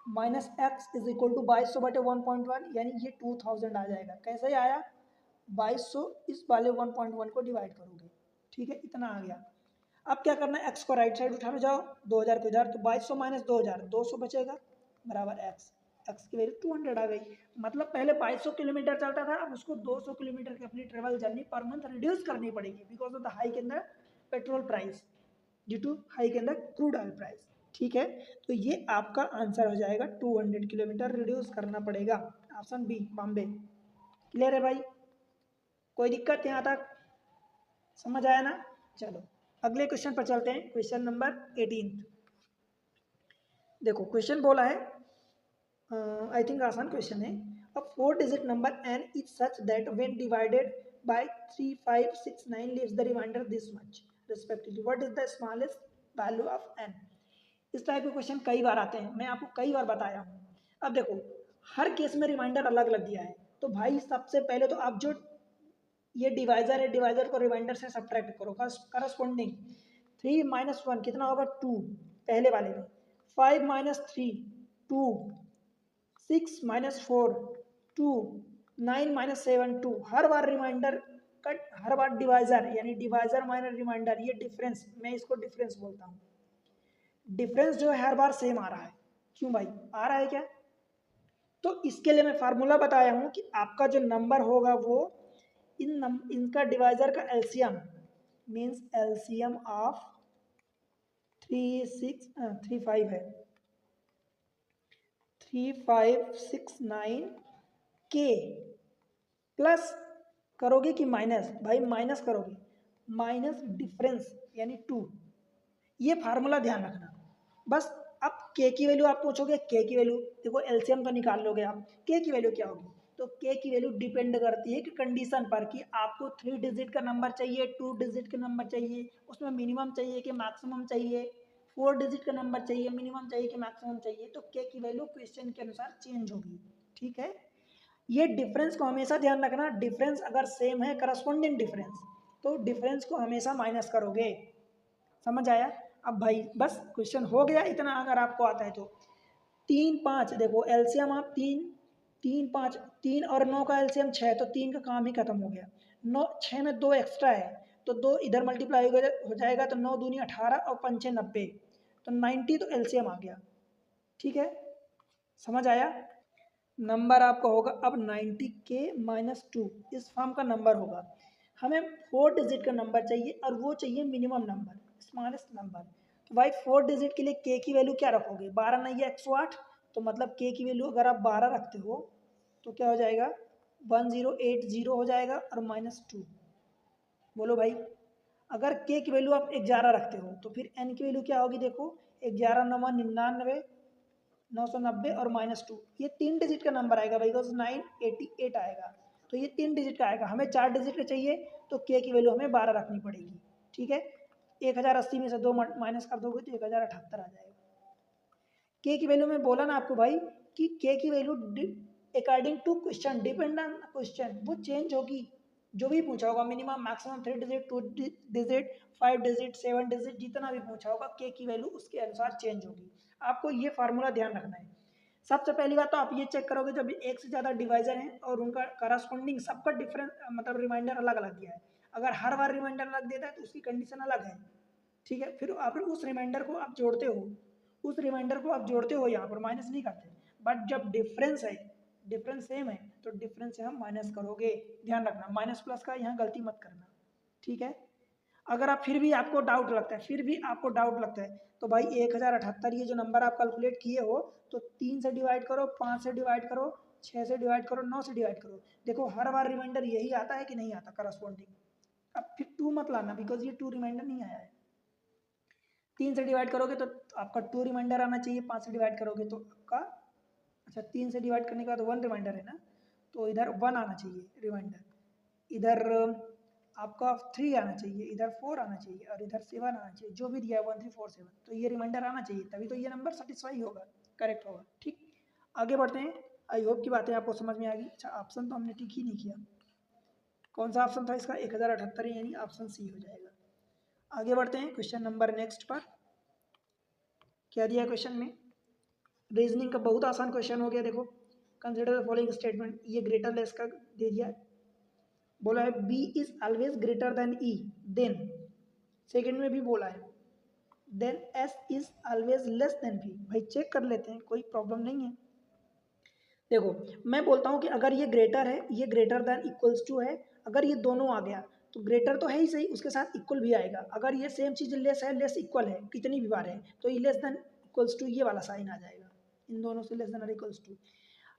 minus x is equal to 2200 बटे 1.1, यानी ये 2000 आ जाएगा। कैसे आया, 2200 इस वाले 1.1 को डिवाइड करोगे, ठीक है, इतना आ गया। अब क्या करना है, x को राइट साइड उठाने जाओ, 2000 को इधर, तो 2200 माइनस 2000 200 बचेगा बराबर x की वैल्यू 200 आ गई। मतलब पहले 2200 किलोमीटर चलता था, अब उसको 200 किलोमीटर की अपनी ट्रेवल जर्नी पर मंथ रिड्यूस करनी पड़ेगी because of the hike in the petrol price, due to hike in the crude oil price, ठीक है। तो ये आपका आंसर हो जाएगा, 200 किलोमीटर रिड्यूस करना पड़ेगा, ऑप्शन बी बॉम्बे। क्लियर है भाई, कोई दिक्कत यहाँ तक, समझ आया ना? चलो अगले क्वेश्चन पर चलते हैं, क्वेश्चन नंबर 18। देखो क्वेश्चन बोला है, आई थिंक आसान क्वेश्चन है। A 4 digit number n is such that when divided by 3, 5, 6, 9 leaves the remainder this much respectively, what is the smallest value of n। इस टाइप के क्वेश्चन कई बार आते हैं, मैं आपको कई बार बताया हूँ। अब देखो हर केस में रिमाइंडर अलग अलग दिया है, तो भाई सबसे पहले तो आप जो ये डिवाइजर है, डिवाइजर को रिमाइंडर से सब्ट्रैक्ट करो, करस्पॉन्डिंग 3 माइनस 1 कितना होगा 2 पहले वाले में, 5 माइनस 3 2, 6 माइनस 4 2, 9 माइनस 7 2। हर बार रिमाइंडर कट, हर बार डिवाइजर यानी डिवाइजर माइनस रिमाइंडर, ये डिफरेंस, मैं इसको डिफरेंस बोलता हूँ। डिफरेंस जो है हर बार सेम आ रहा है, क्यों भाई आ रहा है क्या? तो इसके लिए मैं फार्मूला बताया हूँ कि आपका जो नंबर होगा वो इनका डिवाइजर का एलसीएम मीन्स एलसीएम ऑफ 3 है 3569 के प्लस करोगे कि माइनस, भाई माइनस करोगे, माइनस डिफरेंस यानी 2। ये फार्मूला ध्यान रखना बस। अब के की वैल्यू आप पूछोगे, के की वैल्यू देखो एलसीएम तो निकाल लोगे आप, के की वैल्यू क्या होगी, तो के की वैल्यू डिपेंड करती है कि कंडीशन पर, कि आपको 3 डिजिट का नंबर चाहिए, 2 डिजिट का नंबर चाहिए, उसमें मिनिमम चाहिए कि मैक्सिमम चाहिए, 4 डिजिट का नंबर चाहिए, मिनिमम चाहिए कि मैक्सिमम चाहिए, तो के की वैल्यू क्वेश्चन के अनुसार चेंज होगी, ठीक है। ये डिफरेंस को हमेशा ध्यान रखना, डिफरेंस अगर सेम है करस्पॉन्डिंग डिफरेंस, तो डिफरेंस को हमेशा माइनस करोगे, समझ आया? अब भाई बस क्वेश्चन हो गया इतना, अगर आपको आता है तो 3 5 देखो एलसीएम आप 3 3 5, 3 और 9 का एलसीएम 6, तो 3 का काम ही खत्म हो गया। 9 6 में 2 एक्स्ट्रा है, तो 2 इधर मल्टीप्लाई हो जाएगा, तो 9 दूनी 18 और 5 90, तो 90, तो एलसीएम आ गया, ठीक है, समझ आया? नंबर आपका होगा अब 90 के माइनस 2, इस फॉर्म का नंबर होगा। हमें 4 डिजिट का नंबर चाहिए और वो चाहिए मिनिमम नंबर, स्मॉलेस्ट नंबर। तो भाई 4 डिजिट के लिए के की वैल्यू क्या रखोगे, 12 नहीं है 108, तो मतलब के की वैल्यू अगर आप 12 रखते हो तो क्या हो जाएगा 1080 हो जाएगा और माइनस 2। बोलो भाई, अगर के की वैल्यू आप 11 रखते हो तो फिर एन की वैल्यू क्या होगी, देखो 11 9 99 990 और माइनस 2, ये 3 डिजिट का नंबर आएगा भाई, बिकॉज 988 आएगा, तो ये 3 डिजिट का आएगा। हमें 4 डिजिट का चाहिए, तो के की वैल्यू हमें 12 रखनी पड़ेगी, ठीक है। 1080 में से 2 माइनस कर दोगे तो 1078 आ जाएगा। के की वैल्यू में बोला ना आपको भाई कि के की value according to question, depend on question, वो चेंज होगी, जो भी पूछा होगा minimum maximum 3 digit 2 digit 5 digit 7 digit जितना भी पूछा होगा, के की वैल्यू उसके अनुसार चेंज होगी। आपको ये फार्मूला ध्यान रखना है। सबसे पहली बात तो आप ये चेक करोगे जब एक से ज़्यादा डिवाइजर हैं और उनका करस्पॉन्डिंग सबका डिफरेंस मतलब रिमाइंडर अलग अलग दिया है, अगर हर बार रिमाइंडर अलग देता है तो उसकी कंडीशन अलग है, ठीक है। फिर आप उस रिमाइंडर को आप जोड़ते हो, उस रिमाइंडर को आप जोड़ते हो, यहाँ पर माइनस नहीं करते, बट जब डिफरेंस है, डिफरेंस सेम है, तो डिफरेंस से हम माइनस करोगे, ध्यान रखना, माइनस प्लस का यहाँ गलती मत करना, ठीक है। अगर आप फिर भी आपको डाउट लगता है, फिर भी आपको डाउट लगता है, तो भाई 1078 ये जो नंबर आप कैलकुलेट किए हो, तो 3 से डिवाइड करो, 5 से डिवाइड करो, 6 से डिवाइड करो, 9 से डिवाइड करो, देखो हर बार रिमाइंडर यही आता है कि नहीं आता करस्पॉन्डिंग। अब फिर 2 मत लाना, बिकॉज ये 2 रिमाइंडर नहीं आया है। 3 से डिवाइड करोगे तो आपका 2 रिमाइंडर आना चाहिए, 5 से डिवाइड करोगे तो आपका, अच्छा 3 से डिवाइड करने के बाद 1 रिमाइंडर है ना, तो इधर 1 आना चाहिए रिमाइंडर, इधर आपका 3 आना चाहिए, इधर 4 आना चाहिए और इधर 7 आना चाहिए, जो भी दिया है 1 3 4 7, तो ये रिमाइंडर आना चाहिए, तभी तो ये नंबर सेटिस्फाई होगा, करेक्ट होगा। ठीक, आगे बढ़ते हैं। आई होप की बातें आपको समझ में आ गई। अच्छा, ऑप्शन तो हमने ठीक ही नहीं किया, कौन सा ऑप्शन था इसका? 1078, यानी ऑप्शन सी हो जाएगा। आगे बढ़ते हैं क्वेश्चन नंबर नेक्स्ट पर। क्या दिया क्वेश्चन में? रीजनिंग का बहुत आसान क्वेश्चन हो गया। देखो, कंसिडर द फॉलोइंग स्टेटमेंट, ये ग्रेटर लेस का दे दिया, बोला है b is always greater than e, then second में भी बोला है then s is always less than b. भाई चेक कर लेते हैं, कोई प्रॉब्लम नहीं है। देखो, मैं बोलता हूँ कि अगर ये ग्रेटर है, ये ग्रेटर देन इक्वल्स टू है, अगर ये दोनों आ गया तो ग्रेटर तो है ही सही, उसके साथ इक्वल भी आएगा। अगर ये सेम चीज़ लेस है, लेस इक्वल है, कितनी भी बार है, तो ये लेस देन इक्वल्स टू ये वाला साइन आ जाएगा, इन दोनों से लेस देन और इक्वल्स टू।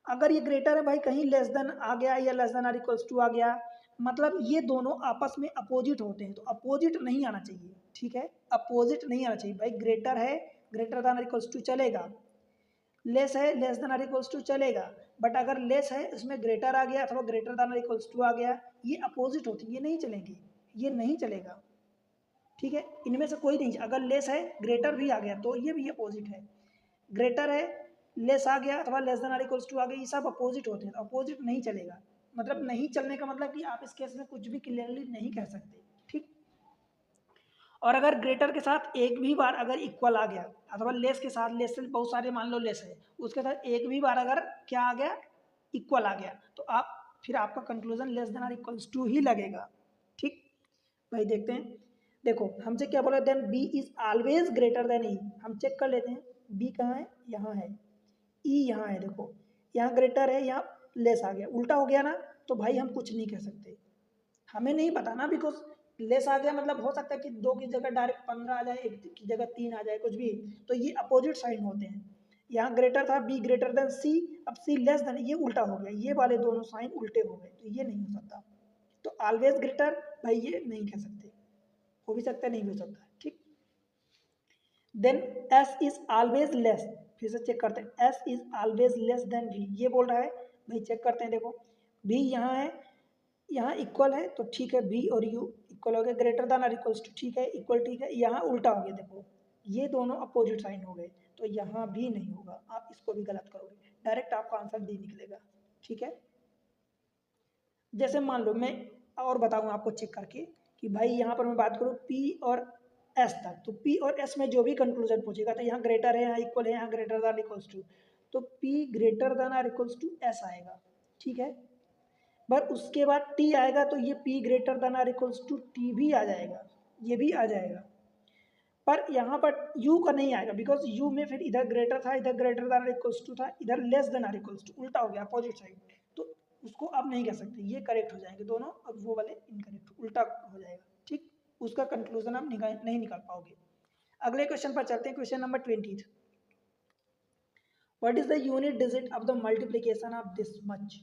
अगर ये ग्रेटर है भाई, कहीं लेस देन आ गया या लेस देन और इक्वल्स टू आ गया, मतलब ये दोनों आपस में अपोजिट होते हैं, तो अपोजिट नहीं आना चाहिए। ठीक है, अपोजिट नहीं आना चाहिए भाई। ग्रेटर है, ग्रेटर देन और इक्वल्स टू चलेगा, लेस है, लेस देन और इक्वल्स टू चलेगा, बट अगर लेस है इसमें ग्रेटर आ गया अथवा ग्रेटर देन और इक्वल्स टू आ गया, ये अपोजिट होती है, ये नहीं चलेंगी, ये नहीं चलेगा। ठीक है, इनमें से कोई नहीं। अगर लेस है, ग्रेटर भी आ गया तो ये भी अपोजिट है, ग्रेटर है, लेस आ गया अथवा लेस देन और इक्वल्स टू आ गया, ये सब अपोजिट होते हैं, तो अपोजिट नहीं चलेगा। मतलब नहीं चलने का मतलब कि आप इस केस में कुछ भी क्लियरली नहीं कह सकते। ठीक, और अगर ग्रेटर के साथ एक भी बार अगर इक्वल आ गया अथवा लेस के साथ, लेस से बहुत सारे मान लो लेस है, उसके साथ एक भी बार अगर क्या आ गया, इक्वल आ गया, तो आप फिर आपका कंक्लूजन लेस देन और इक्वल्स टू ही लगेगा। ठीक, भाई देखते हैं। देखो, हमसे क्या बोला, then B is always greater than E. हम चेक कर लेते हैं, बी कहाँ है, यहाँ है, ई यहाँ है। देखो, यहाँ ग्रेटर है, यहाँ लेस आ गया, उल्टा हो गया ना, तो भाई हम कुछ नहीं कह सकते, हमें नहीं पता ना, बिकॉज लेस आ गया मतलब हो सकता है कि 2 की जगह डायरेक्ट 15 आ जाए, 1 की जगह 3 आ जाए, कुछ भी, तो ये अपोजिट साइन होते हैं। यहाँ ग्रेटर था, बी ग्रेटर देन सी, अब सी लेस देन, ये उल्टा हो गया, ये वाले दोनों साइन उल्टे हो गए, तो ये नहीं हो सकता। तो ऑलवेज ग्रेटर भाई ये नहीं कह सकते, हो भी सकता है, नहीं भी हो सकता। ठीक, then s is always less, फिर से चेक करते हैं, s is always less than v, ये बोल रहा है भाई, चेक करते हैं। देखो, बी यहाँ है, यहाँ इक्वल है, तो ठीक है, बी और यू इक्वल हो गए, ग्रेटर देन और इक्वल्स टू ठीक है, इक्वल ठीक है, यहाँ उल्टा हो गया। देखो, ये दोनों अपोजिट साइन हो गए, तो यहाँ भी नहीं होगा, आप इसको भी गलत करोगे, डायरेक्ट आपका आंसर डी निकलेगा। ठीक है, जैसे मान लो मैं और बताऊँ आपको चेक करके कि भाई यहाँ पर मैं बात करूँ पी और एस तक, तो पी और एस में जो भी कंक्लूजन पूछेगा, तो यहाँ ग्रेटर है, यहाँ इक्वल है, यहाँ ग्रेटर देन इक्वल्स टू, तो पी ग्रेटर देन और इक्वल्स टू एस आएगा। ठीक है, पर उसके बाद टी आएगा, तो ये पी ग्रेटर देन और इक्वल्स टू टी भी आ जाएगा, ये भी आ जाएगा, पर यहाँ पर यू का नहीं आएगा, बिकॉज यू में फिर इधर ग्रेटर था, इधर ग्रेटर देन और इक्वल्स टू था, इधर लेस देन और इक्वल्स टू, उल्टा हो गया, अपोजिट साइड, तो उसको आप नहीं कह सकते, ये करेक्ट हो जाएंगे दोनों, अब वो वाले इनकरेक्ट, उल्टा हो जाएगा। ठीक, उसका कंक्लूजन आप नहीं निकाल पाओगे। अगले क्वेश्चन पर चलते हैं, question number 20। What is the unit digit of the multiplication of this much?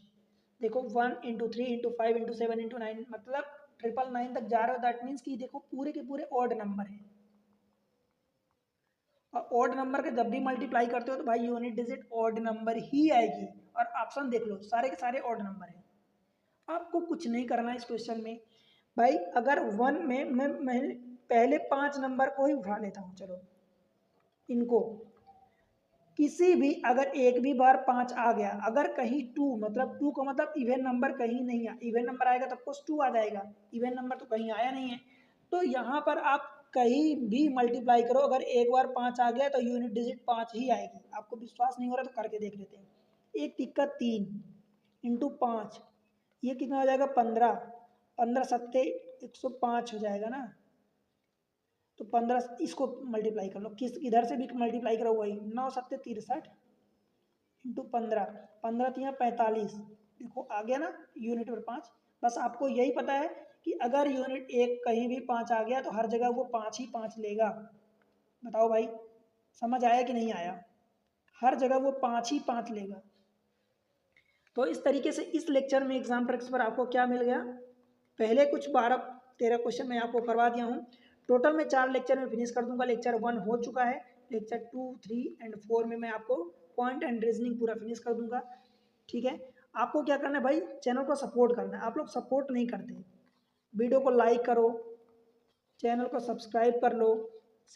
देखो, 1 इंटू 3 इंटू 5 इंटू 7 इंटू 9, मतलब 999 तक जा रहे हो, दैट मीन्स कि देखो पूरे के पूरे ऑड नंबर हैं, और ऑड नंबर के जब भी मल्टीप्लाई करते हो तो भाई यूनिट डिजिट ऑड नंबर ही आएगी। और ऑप्शन देख लो, सारे के सारे ऑड नंबर हैं, आपको कुछ नहीं करना है इस क्वेश्चन में। भाई अगर 1 में मैं पहले 5 नंबर को ही उठा लेता हूँ, चलो इनको, किसी भी अगर एक भी बार 5 आ गया, अगर कहीं 2, मतलब 2 का मतलब इवन नंबर कहीं नहीं है, इवन नंबर आएगा तब कुछ 2 आ जाएगा, इवन नंबर तो कहीं आया नहीं है, तो यहाँ पर आप कहीं भी मल्टीप्लाई करो, अगर एक बार 5 आ गया तो यूनिट डिजिट 5 ही आएगी। आपको विश्वास नहीं हो रहा तो करके देख लेते हैं, 1 तिक्का 3 इंटू 5, ये कितना हो जाएगा, 15, 15 सत्ते 105 हो जाएगा ना, तो 15 इसको मल्टीप्लाई कर लो, किस इधर से भी मल्टीप्लाई करो, वही 9 सत्ते 63 इंटू 15, 15 तिया 45, देखो आ गया ना यूनिट पर 5। बस आपको यही पता है कि अगर यूनिट एक कहीं भी 5 आ गया तो हर जगह वो 5 ही 5 लेगा। बताओ भाई, समझ आया कि नहीं आया? हर जगह वो 5 ही 5 लेगा। तो इस तरीके से इस लेक्चर में एग्जाम ट्रिक्स पर आपको क्या मिल गया, पहले कुछ 12-13 क्वेश्चन मैं आपको करवा दिया हूँ, टोटल में 4 लेक्चर में फिनिश कर दूंगा। लेक्चर 1 हो चुका है, लेक्चर 2, 3 एंड 4 में मैं आपको पॉइंट एंड रीजनिंग पूरा फिनिश कर दूंगा। ठीक है, आपको क्या करना है भाई, चैनल को सपोर्ट करना है, आप लोग सपोर्ट नहीं करते, वीडियो को लाइक करो, चैनल को सब्सक्राइब कर लो,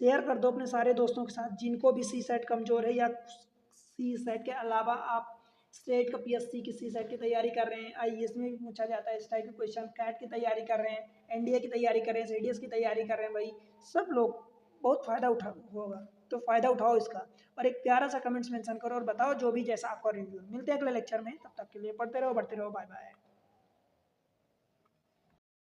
शेयर कर दो अपने सारे दोस्तों के साथ जिनको भी सी सेट कमज़ोर है या सी सेट के अलावा आप स्टेट का पीएससी की सी सेट की तैयारी कर रहे हैं, आईएएस में भी पूछा जाता है इस टाइप के क्वेश्चन, कैट की तैयारी कर रहे हैं, एनडीए की तैयारी कर रहे हैं, सीडीएस की तैयारी कर रहे हैं, भाई सब लोग बहुत फ़ायदा होगा, तो फ़ायदा उठाओ इसका। और एक प्यारा सा कमेंट्स मेंशन करो और बताओ जो भी जैसा आपका रिव्यू। मिलते हैं अगले लेक्चर में, तब तक के लिए पढ़ते रहो, बढ़ते रहो, बाय बाय।